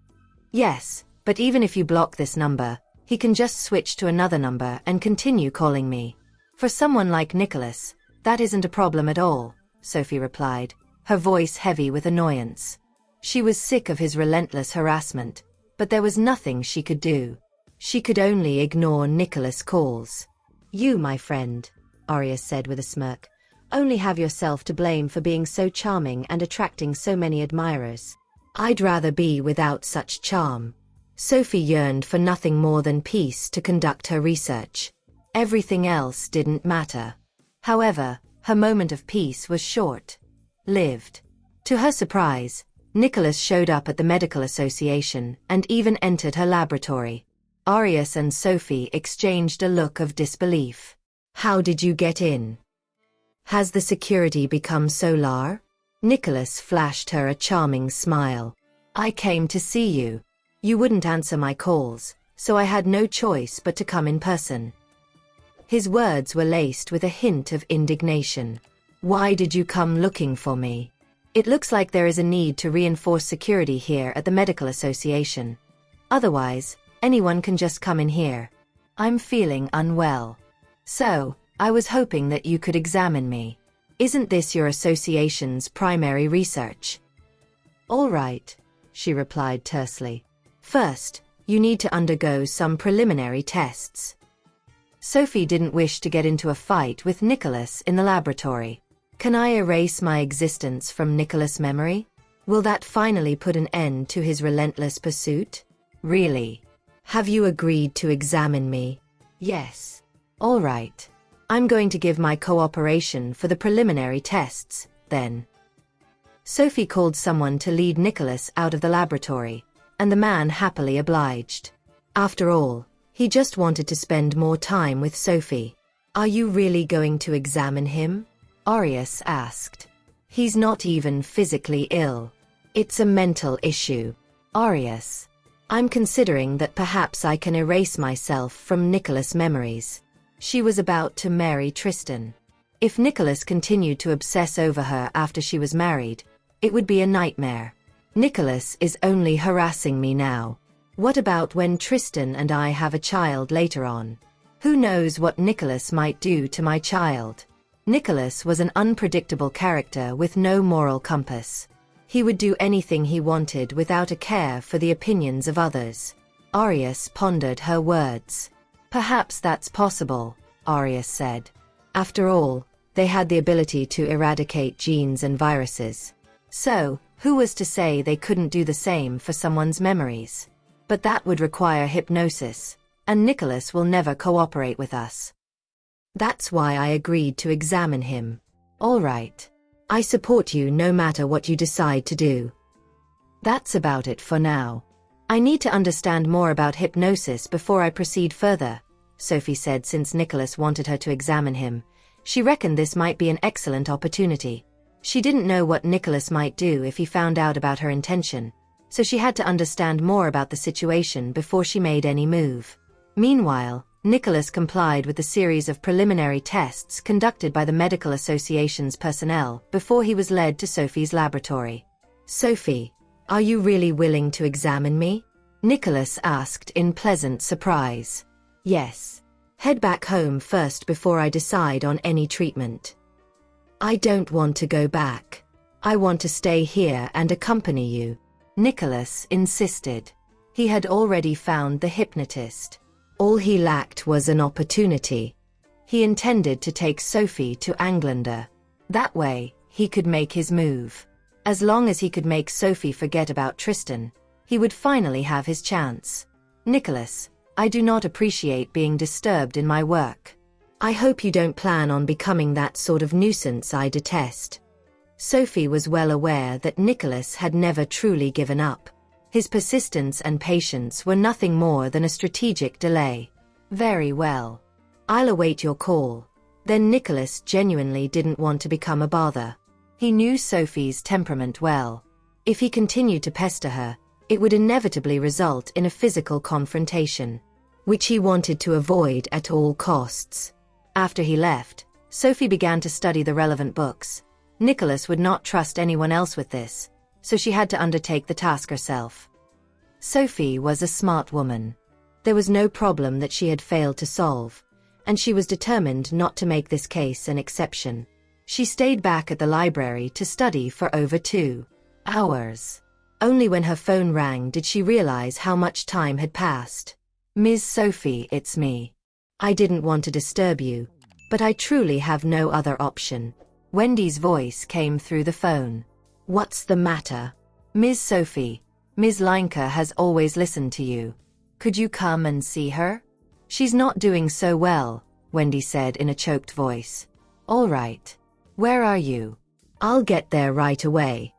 Yes, but even if you block this number, he can just switch to another number and continue calling me. For someone like Nicholas, that isn't a problem at all, Sophie replied, her voice heavy with annoyance. She was sick of his relentless harassment, but there was nothing she could do. She could only ignore Nicholas' calls. You, my friend, Arius said with a smirk, only have yourself to blame for being so charming and attracting so many admirers. I'd rather be without such charm. Sophie yearned for nothing more than peace to conduct her research. Everything else didn't matter. However, her moment of peace was short-lived. To her surprise, Nicholas showed up at the medical association and even entered her laboratory. Arius and Sophie exchanged a look of disbelief. How did you get in? Has the security become solar? Nicholas flashed her a charming smile. I came to see you. You wouldn't answer my calls, so I had no choice but to come in person. His words were laced with a hint of indignation. Why did you come looking for me? It looks like there is a need to reinforce security here at the medical association. Otherwise, anyone can just come in here. I'm feeling unwell. So, I was hoping that you could examine me. Isn't this your association's primary research? All right, she replied tersely. First, you need to undergo some preliminary tests. Sophie didn't wish to get into a fight with Nicholas in the laboratory. Can I erase my existence from Nicholas' memory? Will that finally put an end to his relentless pursuit? Really? Have you agreed to examine me? Yes. All right. I'm going to give my cooperation for the preliminary tests, then. Sophie called someone to lead Nicholas out of the laboratory, and the man happily obliged. After all, he just wanted to spend more time with Sophie. Are you really going to examine him? Arius asked. He's not even physically ill. It's a mental issue. Arius, I'm considering that perhaps I can erase myself from Nicholas' memories. She was about to marry Tristan. If Nicholas continued to obsess over her after she was married, it would be a nightmare. Nicholas is only harassing me now. What about when Tristan and I have a child later on? Who knows what Nicholas might do to my child? Nicholas was an unpredictable character with no moral compass. He would do anything he wanted without a care for the opinions of others. Arius pondered her words. Perhaps that's possible, Arius said. After all, they had the ability to eradicate genes and viruses. So, who was to say they couldn't do the same for someone's memories? But that would require hypnosis, and Nicholas will never cooperate with us. That's why I agreed to examine him. All right. I support you no matter what you decide to do. That's about it for now. I need to understand more about hypnosis before I proceed further, Sophie said since Nicholas wanted her to examine him. She reckoned this might be an excellent opportunity. She didn't know what Nicholas might do if he found out about her intention, so she had to understand more about the situation before she made any move. Meanwhile, Nicholas complied with the series of preliminary tests conducted by the medical association's personnel before he was led to Sophie's laboratory. Sophie, are you really willing to examine me? Nicholas asked in pleasant surprise. Yes. Head back home first before I decide on any treatment. I don't want to go back. I want to stay here and accompany you, Nicholas insisted. He had already found the hypnotist. All he lacked was an opportunity. He intended to take Sophie to Englander. That way, he could make his move. As long as he could make Sophie forget about Tristan, he would finally have his chance. Nicholas, I do not appreciate being disturbed in my work. I hope you don't plan on becoming that sort of nuisance I detest. Sophie was well aware that Nicholas had never truly given up. His persistence and patience were nothing more than a strategic delay. Very well. I'll await your call. Then Nicholas genuinely didn't want to become a bother. He knew Sophie's temperament well. If he continued to pester her, it would inevitably result in a physical confrontation, which he wanted to avoid at all costs. After he left, Sophie began to study the relevant books. Nicholas would not trust anyone else with this, so she had to undertake the task herself. Sophie was a smart woman. There was no problem that she had failed to solve, and she was determined not to make this case an exception. She stayed back at the library to study for over 2 hours. Only when her phone rang did she realize how much time had passed. Ms. Sophie, it's me. I didn't want to disturb you, but I truly have no other option. Wendy's voice came through the phone. What's the matter? Ms. Sophie, Ms. Leinker has always listened to you. Could you come and see her? She's not doing so well, Wendy said in a choked voice. All right. Where are you? I'll get there right away.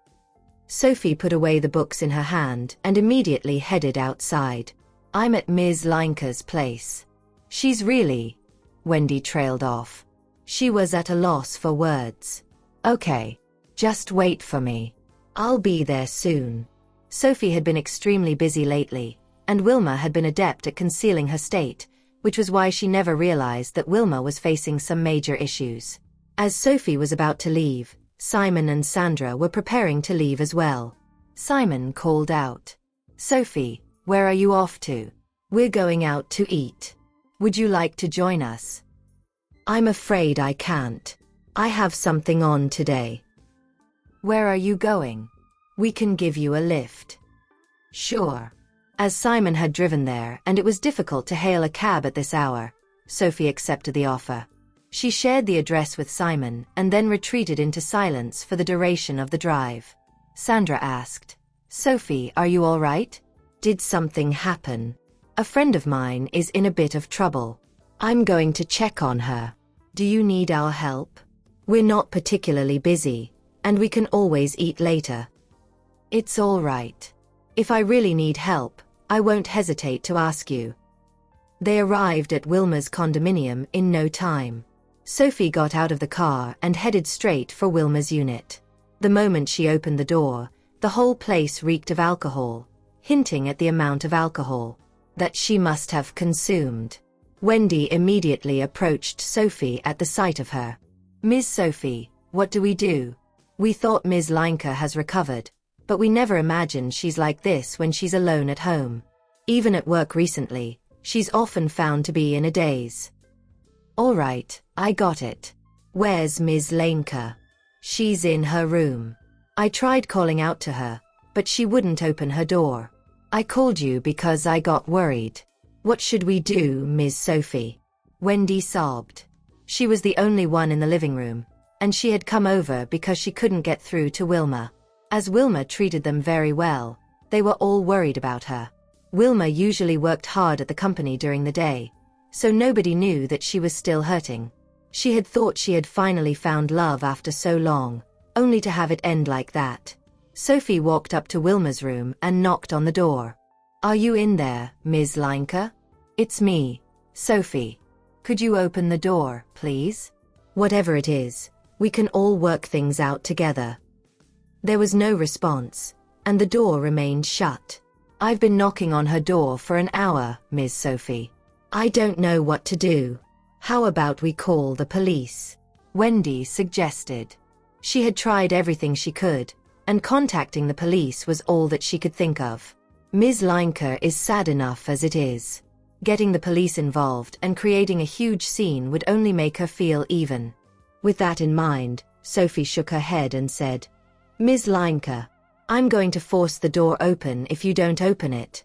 Sophie put away the books in her hand and immediately headed outside. I'm at Ms. Leinker's place. She's really... Wendy trailed off. She was at a loss for words. Okay. Just wait for me. I'll be there soon. Sophie had been extremely busy lately, and Wilma had been adept at concealing her state, which was why she never realized that Wilma was facing some major issues. As Sophie was about to leave, Simon and Sandra were preparing to leave as well. Simon called out, "Sophie, where are you off to?" "We're going out to eat. Would you like to join us?" "I'm afraid I can't. I have something on today." "Where are you going? We can give you a lift." "Sure." As Simon had driven there and it was difficult to hail a cab at this hour, Sophie accepted the offer. She shared the address with Simon and then retreated into silence for the duration of the drive. Sandra asked, "Sophie, are you all right? Did something happen? A friend of mine is in a bit of trouble. I'm going to check on her. Do you need our help? We're not particularly busy, and we can always eat later." "It's all right. If I really need help, I won't hesitate to ask you." They arrived at Wilma's condominium in no time. Sophie got out of the car and headed straight for Wilma's unit. The moment she opened the door, the whole place reeked of alcohol, hinting at the amount of alcohol that she must have consumed. Wendy immediately approached Sophie at the sight of her. "Ms. Sophie, what do we do? We thought Ms. Leinker has recovered, but we never imagined she's like this when she's alone at home. Even at work recently, she's often found to be in a daze." "All right, I got it. Where's Ms. Leinker?" "She's in her room. I tried calling out to her, but she wouldn't open her door. I called you because I got worried." "What should we do, Ms. Sophie?" Wendy sobbed. She was the only one in the living room, and she had come over because she couldn't get through to Wilma. As Wilma treated them very well, they were all worried about her. Wilma usually worked hard at the company during the day, so nobody knew that she was still hurting. She had thought she had finally found love after so long, only to have it end like that. Sophie walked up to Wilma's room and knocked on the door. "Are you in there, Ms. Leinker?" "It's me, Sophie. Could you open the door, please?" "Whatever it is, we can all work things out together." There was no response, and the door remained shut. "I've been knocking on her door for an hour, Ms. Sophie. I don't know what to do. How about we call the police?" Wendy suggested. She had tried everything she could, and contacting the police was all that she could think of. Ms. Leinker is sad enough as it is. Getting the police involved and creating a huge scene would only make her feel even. With that in mind, Sophie shook her head and said, "Ms. Leinker, I'm going to force the door open if you don't open it."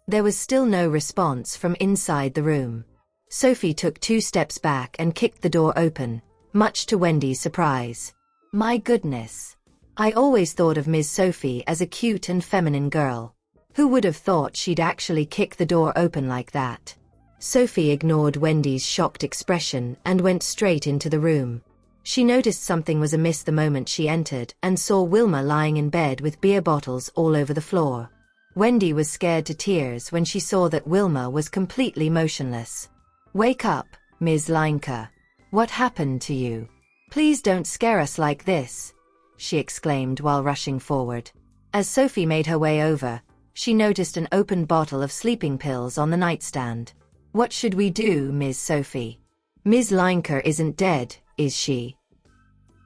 There was still no response from inside the room. Sophie took 2 steps back and kicked the door open, much to Wendy's surprise. My goodness. I always thought of Ms. Sophie as a cute and feminine girl. Who would have thought she'd actually kick the door open like that? Sophie ignored Wendy's shocked expression and went straight into the room. She noticed something was amiss the moment she entered and saw Wilma lying in bed with beer bottles all over the floor. Wendy was scared to tears when she saw that Wilma was completely motionless. "Wake up, Ms. Leinker. What happened to you? Please don't scare us like this," she exclaimed while rushing forward. As Sophie made her way over, she noticed an open bottle of sleeping pills on the nightstand. "What should we do, Ms. Sophie? Ms. Leinker isn't dead, is she?"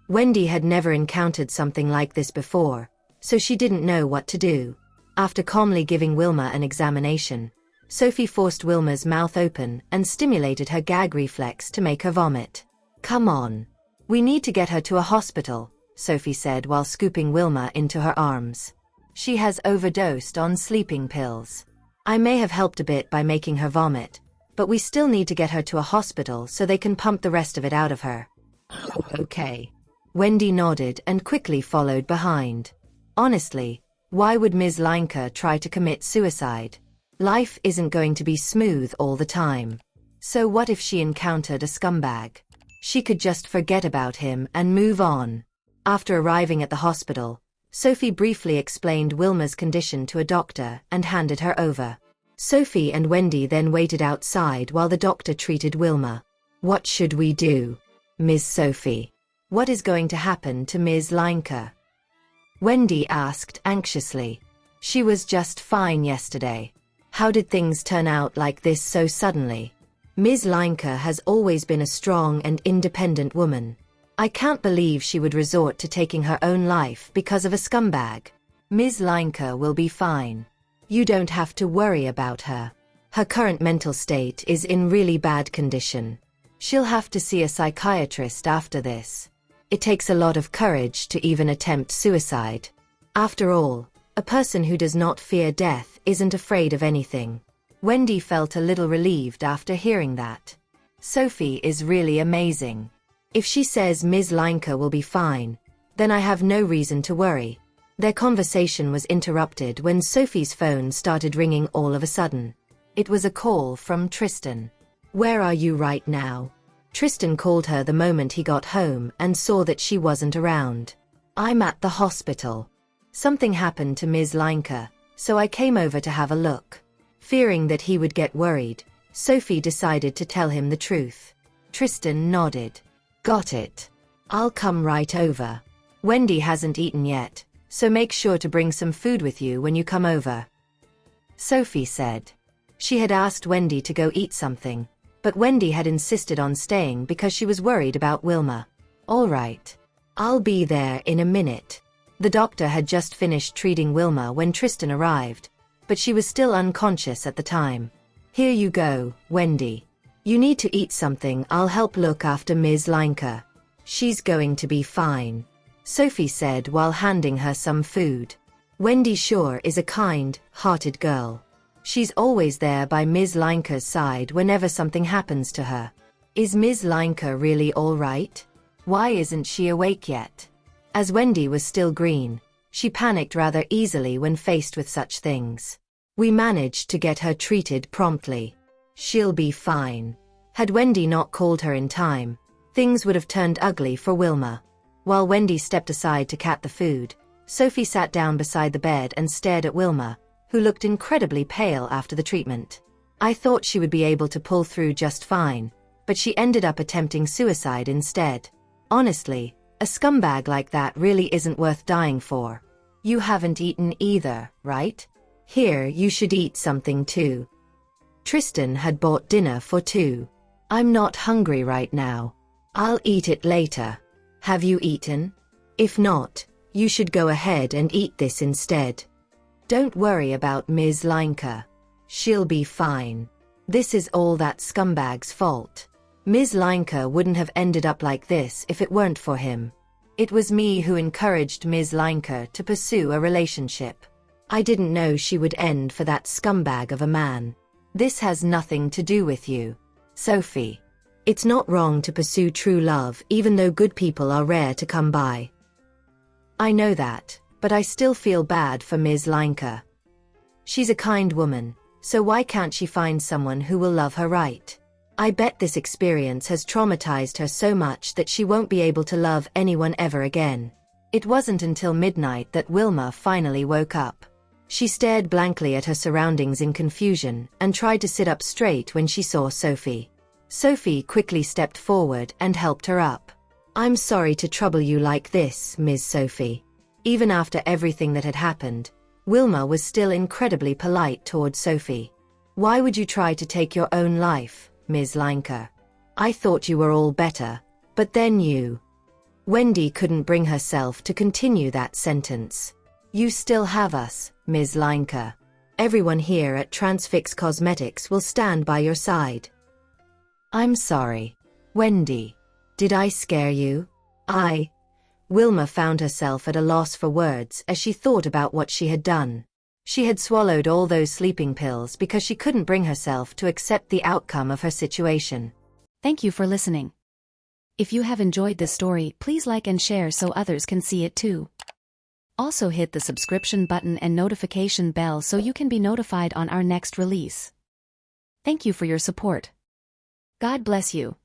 Wendy had never encountered something like this before, so she didn't know what to do. After calmly giving Wilma an examination, Sophie forced Wilma's mouth open and stimulated her gag reflex to make her vomit. "Come on. We need to get her to a hospital," Sophie said while scooping Wilma into her arms. "She has overdosed on sleeping pills. I may have helped a bit by making her vomit, but we still need to get her to a hospital so they can pump the rest of it out of her." "Okay." Wendy nodded and quickly followed behind. Honestly, why would Ms. Leinker try to commit suicide? Life isn't going to be smooth all the time. So what if she encountered a scumbag? She could just forget about him and move on. After arriving at the hospital, Sophie briefly explained Wilma's condition to a doctor and handed her over. Sophie and Wendy then waited outside while the doctor treated Wilma. What should we do, Ms. Sophie? What is going to happen to Ms. Linker? Wendy asked anxiously. She was just fine yesterday. How did things turn out like this so suddenly? Ms. Linker has always been a strong and independent woman. I can't believe she would resort to taking her own life because of a scumbag. Ms. Linker will be fine. You don't have to worry about her. Her current mental state is in really bad condition. She'll have to see a psychiatrist after this. It takes a lot of courage to even attempt suicide. After all, a person who does not fear death isn't afraid of anything. Wendy felt a little relieved after hearing that. Sophie is really amazing. If she says Ms. Linker will be fine, then I have no reason to worry. Their conversation was interrupted when Sophie's phone started ringing all of a sudden. It was a call from Tristan. Where are you right now? Tristan called her the moment he got home and saw that she wasn't around. I'm at the hospital. Something happened to Ms. Linker, so I came over to have a look. Fearing that he would get worried, Sophie decided to tell him the truth. Tristan nodded. Got it. I'll come right over. Wendy hasn't eaten yet, so make sure to bring some food with you when you come over. Sophie said. She had asked Wendy to go eat something, but Wendy had insisted on staying because she was worried about Wilma. All right. I'll be there in a minute. The doctor had just finished treating Wilma when Tristan arrived, but she was still unconscious at the time. Here you go, Wendy. You need to eat something. I'll help look after Ms. Linker. She's going to be fine, Sophie said while handing her some food. Wendy sure is a kind-hearted girl. She's always there by Ms. Linker's side whenever something happens to her. Is Ms. Linker really all right? Why isn't she awake yet? As Wendy was still green, she panicked rather easily when faced with such things. We managed to get her treated promptly. She'll be fine. Had Wendy not called her in time, things would have turned ugly for Wilma. While Wendy stepped aside to cat the food, Sophie sat down beside the bed and stared at Wilma, who looked incredibly pale after the treatment. I thought she would be able to pull through just fine, but she ended up attempting suicide instead. Honestly, a scumbag like that really isn't worth dying for. You haven't eaten either, right? Here, you should eat something too. Tristan had bought dinner for two. I'm not hungry right now. I'll eat it later. Have you eaten? If not, you should go ahead and eat this instead. Don't worry about Ms. Linker. She'll be fine. This is all that scumbag's fault. Ms. Linker wouldn't have ended up like this if it weren't for him. It was me who encouraged Ms. Linker to pursue a relationship. I didn't know she would end for that scumbag of a man. This has nothing to do with you, Sophie. It's not wrong to pursue true love even though good people are rare to come by. I know that, but I still feel bad for Ms. Linker. She's a kind woman, so why can't she find someone who will love her right? I bet this experience has traumatized her so much that she won't be able to love anyone ever again. It wasn't until midnight that Wilma finally woke up. She stared blankly at her surroundings in confusion and tried to sit up straight when she saw Sophie. Sophie quickly stepped forward and helped her up. I'm sorry to trouble you like this, Ms. Sophie. Even after everything that had happened, Wilma was still incredibly polite toward Sophie. Why would you try to take your own life, Ms. Linker? I thought you were all better, but then you... Wendy couldn't bring herself to continue that sentence. You still have us, Ms. Linker. Everyone here at Transfix Cosmetics will stand by your side. I'm sorry, Wendy. Did I scare you? Wilma found herself at a loss for words as she thought about what she had done. She had swallowed all those sleeping pills because she couldn't bring herself to accept the outcome of her situation. Thank you for listening. If you have enjoyed this story, please like and share so others can see it too. Also hit the subscription button and notification bell so you can be notified on our next release. Thank you for your support. God bless you.